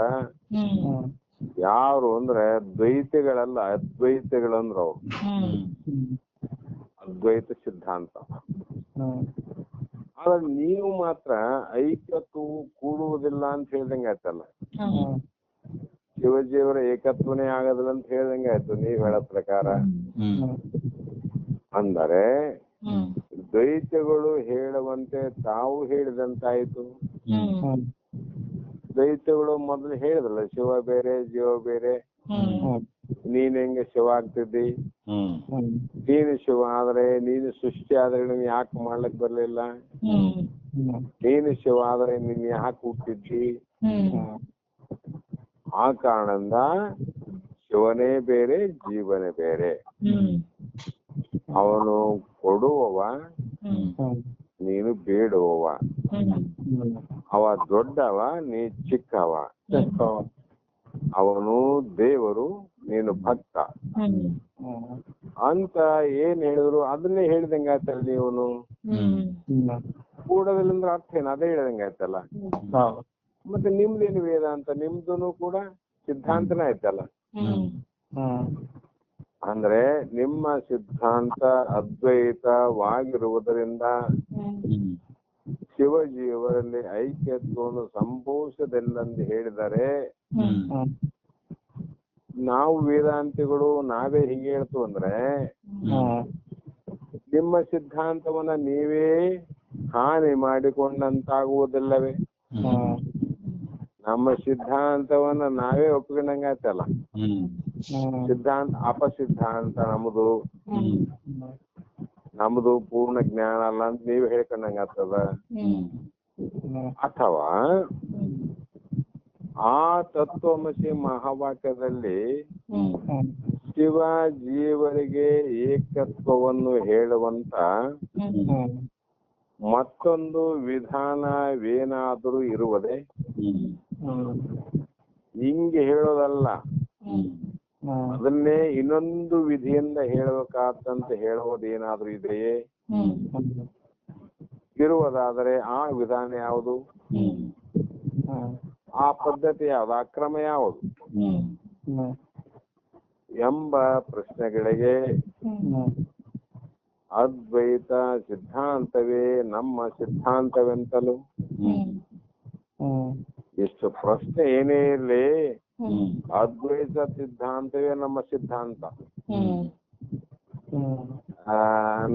ಯಾರು ಅಂದ್ರೆ ದ್ವೈತಿಗಳಲ್ಲ, ಅದ್ವೈತಿಗಳಂದ್ರ ಅವ್ರು ಅದ್ವೈತ ಸಿದ್ಧಾಂತ. ಆದ್ರೆ ನೀವು ಮಾತ್ರ ಐಕ್ಯತ್ವವು ಕೂಡುವುದಿಲ್ಲ ಅಂತ ಹೇಳ್ದಂಗೆ ಆಯ್ತಲ್ಲ, ಶಿವಜಿಯವರ ಏಕತ್ವನೇ ಆಗೋದಿಲ್ಲ ಅಂತ ಹೇಳ್ದಂಗೆ ಆಯ್ತು ನೀವ್ ಹೇಳೋ ಪ್ರಕಾರ. ಅಂದರೆ ದ್ವೈತಗಳು ಹೇಳುವಂತೆ ತಾವು ಹೇಳಿದಂತಾಯ್ತು. ದ್ವೈತಗಳು ಮೊದಲು ಹೇಳಿದ್ರಲ್ಲ, ಶಿವ ಬೇರೆ ಜೀವ ಬೇರೆ, ನೀನ್ ಹೆಂಗೆ ಶಿವ ಆಗ್ತಿದ್ದಿ, ನೀನು ಶಿವ ಆದ್ರೆ ನೀನು ಸೃಷ್ಟಿ ಆದ್ರೆ ನೀನ್ ಯಾಕೆ ಮಾಡ್ಲಕ್ ಬರ್ಲಿಲ್ಲ, ನೀನು ಶಿವ ಆದ್ರೆ ನೀನ್ ಯಾಕೆ ಹುಟ್ಟಿದ್ದಿ. ಆ ಕಾರಣದಿಂದ ಶಿವನೇ ಬೇರೆ ಜೀವನೇ ಬೇರೆ. ಅವನು ಕೊಡುವವ, ನೀನು ಬೇಡುವವ. ಅವ ದೊಡ್ಡವ, ನೀ ಚಿಕ್ಕವ. ಅವನು ದೇವರು, ನೀನು ಭಕ್ತ ಅಂತ ಏನ್ ಹೇಳಿದ್ರು ಅದನ್ನೇ ಹೇಳಿದಂಗ ಆಯ್ತಲ್ಲ. ನೀವನು ಕೂಡೋದಿಲ್ಲ ಅರ್ಥ ಏನು, ಅದೇ ಹೇಳಿದಂಗ ಆಯ್ತಲ್ಲ. ಮತ್ತೆ ನಿಮ್ದೇನು ವೇದಾಂತ, ನಿಮ್ದು ಕೂಡ ಸಿದ್ಧಾಂತನೇ ಆಯ್ತಲ್ಲ. ಅಂದ್ರೆ ನಿಮ್ಮ ಸಿದ್ಧಾಂತ ಅದ್ವೈತವಾಗಿರುವುದರಿಂದ ಶಿವಜೀವರಲ್ಲಿ ಐಕ್ಯತ್ವವನ್ನು ಸಂಭವಿಸದೆಂದು ಹೇಳಿದರೆ, ನಾವು ವೇದಾಂತಿಗಳು ನಾವೇ ಹಿಂಗೆ ಹೇಳ್ತು ಅಂದ್ರೆ ನಿಮ್ಮ ಸಿದ್ಧಾಂತವನ್ನ ನೀವೇ ಹಾನಿ ಮಾಡಿಕೊಂಡಂತಾಗುವುದಿಲ್ಲವೇ? ನಮ್ಮ ಸಿದ್ಧಾಂತವನ್ನ ನಾವೇ ಒಪ್ಕೊಂಡಂಗಾಯ್ತಲ್ಲ. ಸಿದ್ಧಾಂತ ಅಪಸಿದ್ಧಾಂತ ನಮ್ದು ಪೂರ್ಣ ಜ್ಞಾನ ಅಲ್ಲ ಅಂತ ನೀವ್ ಹೇಳ್ಕೊಂಡಂಗಾಗ್ತದ. ಅಥವಾ ಆ ತತ್ವಮಸಿ ಮಹಾವಾಕ್ಯದಲ್ಲಿ ಶಿವ ಜೀವರಿಗೆ ಏಕತ್ವವನ್ನು ಹೇಳುವಂತ ಮತ್ತೊಂದು ವಿಧಾನವೇನಾದರೂ ಇರುವುದೇ? ಹಿಂಗೆ ಹೇಳೋದಲ್ಲ, ಅದನ್ನೇ ಇನ್ನೊಂದು ವಿಧಿಯಿಂದ ಹೇಳಬೇಕಾದಂತ ಹೇಳುವುದೇನಾದ್ರೂ ಇದೆಯೇ? ಇರುವುದಾದರೆ ಆ ವಿಧಾನ ಯಾವುದು, ಆ ಪದ್ಧತಿ ಯಾವುದು, ಆ ಕ್ರಮ ಯಾವುದು ಎಂಬ ಪ್ರಶ್ನೆಗಳಿಗೆ ಅದ್ವೈತ ಸಿದ್ಧಾಂತವೇ ನಮ್ಮ ಸಿದ್ಧಾಂತವೆಂತಲೂ, ಇಷ್ಟು ಪ್ರಶ್ನೆ ಏನೇ ಇರಲಿ, ಅದ್ವೈತ ಸಿದ್ಧಾಂತವೇ ನಮ್ಮ ಸಿದ್ಧಾಂತ.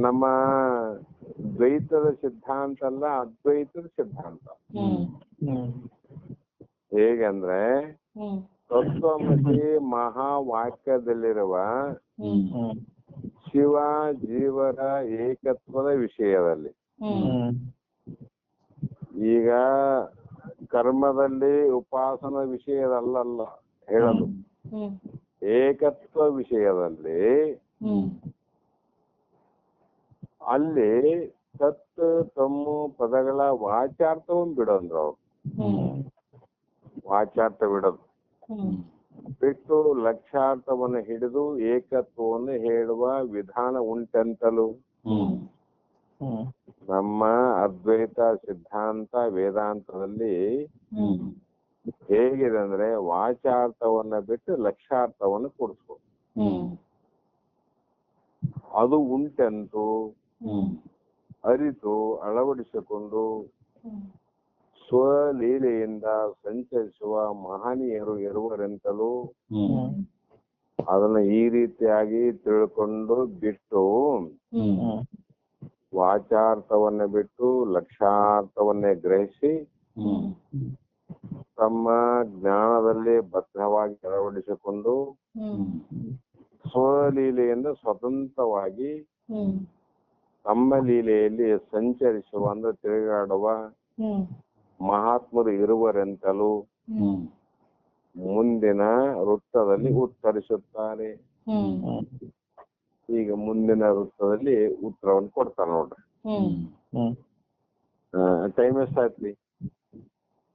ನಮ್ಮ ದ್ವೈತದ ಸಿದ್ಧಾಂತ ಅಲ್ಲ, ಅದ್ವೈತದ ಸಿದ್ಧಾಂತ. ಹೇಗಂದ್ರೆ ತತ್ವಮಸಿ ಮಹಾವಾಕ್ಯದಲ್ಲಿರುವ ಶಿವ ಜೀವರ ಏಕತ್ವದ ವಿಷಯದಲ್ಲಿ, ಈಗ ಕರ್ಮದಲ್ಲಿ ಉಪಾಸನ ವಿಷಯದಲ್ಲ ಹೇಳೋದು, ಏಕತ್ವ ವಿಷಯದಲ್ಲಿ ಅಲ್ಲಿ ತತ್ ತಮ್ಮ ಪದಗಳ ವಾಚಾರ್ಥವನ್ನು ಬಿಡೋಂದ್ರ ಅವ್ರು. ವಾಚಾರ್ಥ ಬಿಡೋದು ಬಿಟ್ಟು ಲಕ್ಷಾರ್ಥವನ್ನು ಹಿಡಿದು ಏಕತ್ವವನ್ನು ಹೇಳುವ ವಿಧಾನ ಉಂಟೆಂತಲೂ ನಮ್ಮ ಅದ್ವೈತ ಸಿದ್ಧಾಂತ ವೇದಾಂತದಲ್ಲಿ ಹೇಗಿದೆ ಅಂದ್ರೆ ವಾಚಾರ್ಥವನ್ನ ಬಿಟ್ಟು ಲಕ್ಷಾರ್ಥವನ್ನು ಕೊಡಿಸ್ಬೋದು. ಅದು ಉಂಟೆಂತು ಅರಿತು ಅಳವಡಿಸಿಕೊಂಡು ಸ್ವಲೀಲೆಯಿಂದ ಸಂಚರಿಸುವ ಮಹನೀಯರು ಇರುವರೆಂತಲೂ ಅದನ್ನ ಈ ರೀತಿಯಾಗಿ ತಿಳ್ಕೊಂಡು ಬಿಟ್ಟು ವಾಚಾರ್ಥವನ್ನ ಬಿಟ್ಟು ಲಕ್ಷಾರ್ಥವನ್ನೇ ಗ್ರಹಿಸಿ ತಮ್ಮ ಜ್ಞಾನದಲ್ಲಿ ಭದ್ರವಾಗಿ ಅಳವಡಿಸಿಕೊಂಡು ಸ್ವಲೀಲೆಯಿಂದ ಸ್ವತಂತ್ರವಾಗಿ ತಮ್ಮ ಲೀಲೆಯಲ್ಲಿ ಸಂಚರಿಸುವ ಅಂದ್ರೆ ತಿರುಗಾಡುವ ಮಹಾತ್ಮರು ಇರುವರೆಂತಲೂ ಮುಂದಿನ ವೃತ್ತದಲ್ಲಿ ಉತ್ತರಿಸುತ್ತಾರೆ. ಈಗ ಮುಂದಿನ ವೃತ್ತದಲ್ಲಿ ಉತ್ತರವನ್ನು ಕೊಡ್ತಾರೆ ನೋಡ್ರಿ. ಟೈಮ್ ಎಷ್ಟಾಯ್ತ್ರಿ?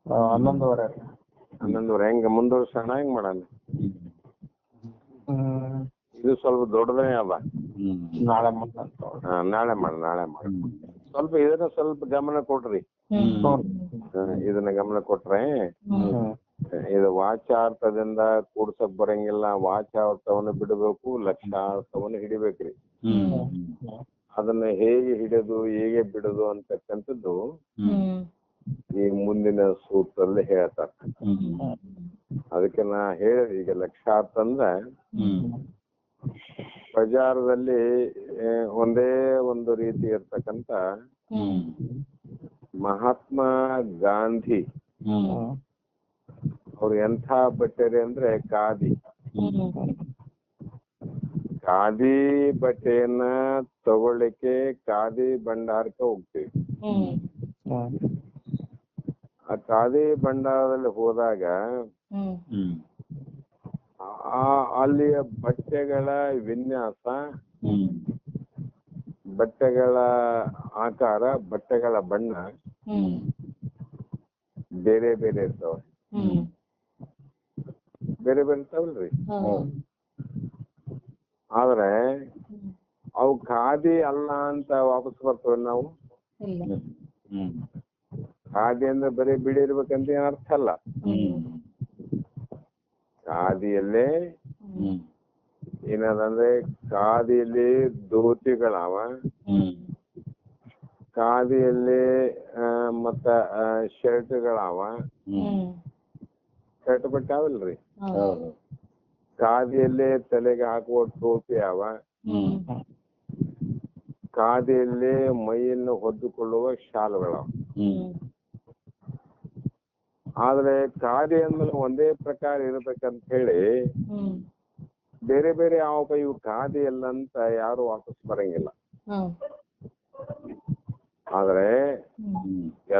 11:15. 11:15. ಹೆಂಗ ಮುಂದುವರ್ಸೋಣ? ಹೆಂಗ್ ಮಾಡೋಣ? ಇದು ಸ್ವಲ್ಪ ದೊಡ್ಡದೇ ಅದ. ನಾಳೆ ಮಾಡಿ ಸ್ವಲ್ಪ ಇದನ್ನ ಸ್ವಲ್ಪ ಗಮನ ಕೊಡ್ರಿ. ಇದನ್ನ ಗಮನ ಕೊಟ್ರೆ ಇದು ವಾಚಾರ್ಥದಿಂದ ಕೂಡ್ಸಕ್ ಬರಂಗಿಲ್ಲ. ವಾಚಾರ್ಥವನ್ನು ಬಿಡಬೇಕು, ಲಕ್ಷಾರ್ಥವನ್ನು ಹಿಡಿಬೇಕ್ರಿ. ಅದನ್ನ ಹೇಗೆ ಹಿಡಿದು ಹೇಗೆ ಬಿಡುದು ಅಂತಕ್ಕಂಥದ್ದು ಈ ಮುಂದಿನ ಸೂತ್ರದಲ್ಲಿ ಹೇಳ್ತಾರೆ. ಅದಕ್ಕೆ ನಾ ಹೇಳಿದೆ, ಈಗ ಲಕ್ಷಾರ್ಥ ಅಂದ್ರೆ ಪ್ರಚಾರದಲ್ಲಿ ಒಂದೇ ಒಂದು ರೀತಿ ಇರ್ತಕ್ಕಂಥ ಮಹಾತ್ಮ ಗಾಂಧಿ ಅವ್ರು ಎಂಥ ಬಟ್ಟೆರಿ ಅಂದ್ರೆ ಖಾದಿ ಬಟ್ಟೆಯನ್ನ ತಗೊಳ್ಳಿಕ್ಕೆ ಖಾದಿ ಭಂಡಾರಕ್ಕೆ ಹೋಗ್ತೀವಿ. ಆ ಖಾದಿ ಭಂಡಾರದಲ್ಲಿ ಹೋದಾಗ ಅಲ್ಲಿಯ ಬಟ್ಟೆಗಳ ವಿನ್ಯಾಸ, ಬಟ್ಟೆಗಳ ಆಕಾರ, ಬಟ್ಟೆಗಳ ಬಣ್ಣ ಬೇರೆ ಬೇರೆ ಇರ್ತಾವ. ಬೇರೆ ಬೇರೆ ಇರ್ತಾವಲ್ರಿ. ಆದ್ರೆ ಅವು ಖಾದಿ ಅಲ್ಲ ಅಂತ ವಾಪಸ್ ಬರ್ತೇವೆ ನಾವು. ಖಾದಿ ಅಂದ್ರೆ ಬರೀ ಬಿಳಿ ಇರ್ಬೇಕಂತ ಏನ್ ಅರ್ಥ ಅಲ್ಲ. ಖಾದಿಯಲ್ಲೇ ಏನದಂದ್ರೆ ಖಾದಿಯಲ್ಲಿ ಧೋತಿಗಳವ, ಖಾದಿಯಲ್ಲಿ ಮತ್ತ ಶರ್ಟ್ಗಳವ, ಶರ್ಟ್ ಬಟ್ಟೆ ಅವಲ್ರಿ. ಖಾದಿಯಲ್ಲೇ ತಲೆಗೆ ಹಾಕುವ ಟೋಪಿ ಅವ, ಖಾದಿಯಲ್ಲಿ ಮೈಯನ್ನು ಹೊದ್ದುಕೊಳ್ಳುವ ಶಾಲುಗಳವ. ಆದ್ರೆ ಖಾದಿ ಅಂದ್ಮೇಲೆ ಒಂದೇ ಪ್ರಕಾರ ಇರ್ಬೇಕಂತ ಹೇಳಿ ಬೇರೆ ಬೇರೆ ಯಾವ ಇವು ಖಾದಿ ಎಲ್ಲ ಅಂತ ಯಾರು ವಾಪಸ್ ಬರಂಗಿಲ್ಲ. ಆದ್ರೆ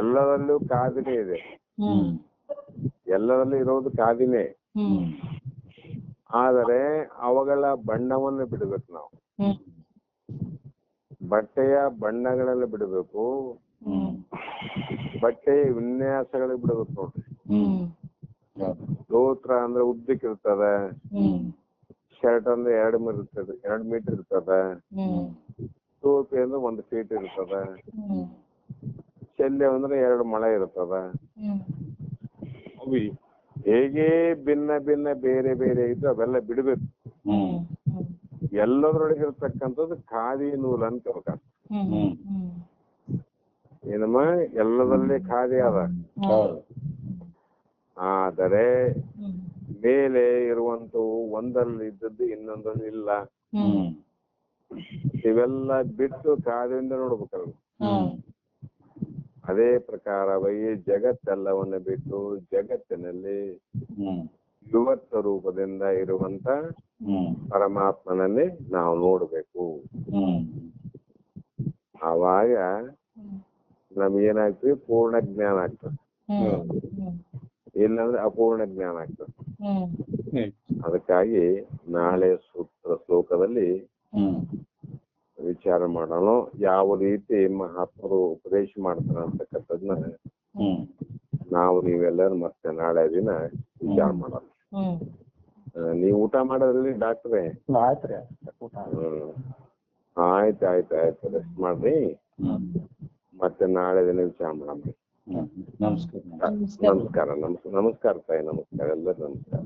ಎಲ್ಲದಲ್ಲೂ ಖಾದಿನೇ ಇದೆ, ಎಲ್ಲದಲ್ಲೂ ಇರೋದು ಖಾದಿನೇ. ಆದರೆ ಅವುಗಳ ಬಣ್ಣವನ್ನು ಬಿಡಬೇಕು ನಾವು. ಬಟ್ಟೆಯ ಬಣ್ಣಗಳೆಲ್ಲ ಬಿಡಬೇಕು, ಬಟ್ಟೆಯ ವಿನ್ಯಾಸಗಳಿಗೆ ಬಿಡಬೇಕು ನೋಡ್ರಿ. ಧೋತ್ರ ಅಂದ್ರೆ ಉದ್ದಕ್ಕಿರ್ತದ, ಶರ್ಟ್ ಅಂದ್ರೆ 2 ಮೀಟರ್ ಇರ್ತದ, ಟೋಪಿ ಅಂದ್ರೆ 1 ಫೀಟ್ ಇರ್ತದ, ಶಲ್ಯ ಅಂದ್ರೆ 2 ಮೊಳ ಇರ್ತದ. ಅವು ಹೇಗೆ ಭಿನ್ನ ಭಿನ್ನ ಬೇರೆ ಬೇರೆ ಇದ್ದು ಅವೆಲ್ಲ ಬಿಡ್ಬೇಕು. ಎಲ್ಲದರೊಳಗೆ ಇರ್ತಕ್ಕಂಥದ್ದು ಖಾದಿ ನೂಲ್ ಅಂತ ತಿಳ್ಕ. ಏನಮ್ಮ, ಎಲ್ಲದರಲ್ಲಿ ಖಾದಿ ಅದ. ಆದರೆ ಮೇಲೆ ಇರುವಂತವು ಒಂದಲ್ಲಿ ಇದ್ದದ್ದು ಇನ್ನೊಂದಲ್ಲಿ ಇಲ್ಲ. ಇವೆಲ್ಲ ಬಿಟ್ಟು ಖಾದಿಯಿಂದ ನೋಡ್ಬೇಕಲ್ಲ. ಅದೇ ಪ್ರಕಾರವಾಗಿ ಜಗತ್ತೆಲ್ಲವನ್ನು ಬಿಟ್ಟು ಜಗತ್ತಿನಲ್ಲಿ ಯುವತ್ವ ರೂಪದಿಂದ ಇರುವಂತ ಪರಮಾತ್ಮನನ್ನೇ ನಾವು ನೋಡ್ಬೇಕು. ಆವಾಗ ನಮ್ಗೇನಾಗ್ತದೆ? ಪೂರ್ಣ ಜ್ಞಾನ ಆಗ್ತದೆ. ಇಲ್ಲಾಂದ್ರೆ ಅಪೂರ್ಣ ಜ್ಞಾನ ಆಗ್ತದೆ. ಅದಕ್ಕಾಗಿ ನಾಳೆ ಸೂತ್ರ ಶ್ಲೋಕದಲ್ಲಿ ವಿಚಾರ ಮಾಡೋಣ. ಯಾವ ರೀತಿ ಮಹಾತ್ಮರು ಉಪದೇಶ ಮಾಡ್ತಾರ ಅಂತಕ್ಕಂಥದ್ನ ನಾವು ನೀವೆಲ್ಲರೂ ಮತ್ತೆ ನಾಳೆ ದಿನ ವಿಚಾರ ಮಾಡೋಣ. ನೀವು ಊಟ ಮಾಡೋದ್ರಲ್ಲಿ ಡಾಕ್ಟ್ರೇ? ಆಯ್ತು ರೆಸ್ಟ್ ಮಾಡ್ರಿ, ಮತ್ತೆ ನಾಳೆ ದಿನ ವಿಚಾರ ಮಾಡೋಣ. ನಮಸ್ಕಾರ ತಾಯಿ, ನಮಸ್ಕಾರ ಎಲ್ಲರೂ ನಮಸ್ಕಾರ.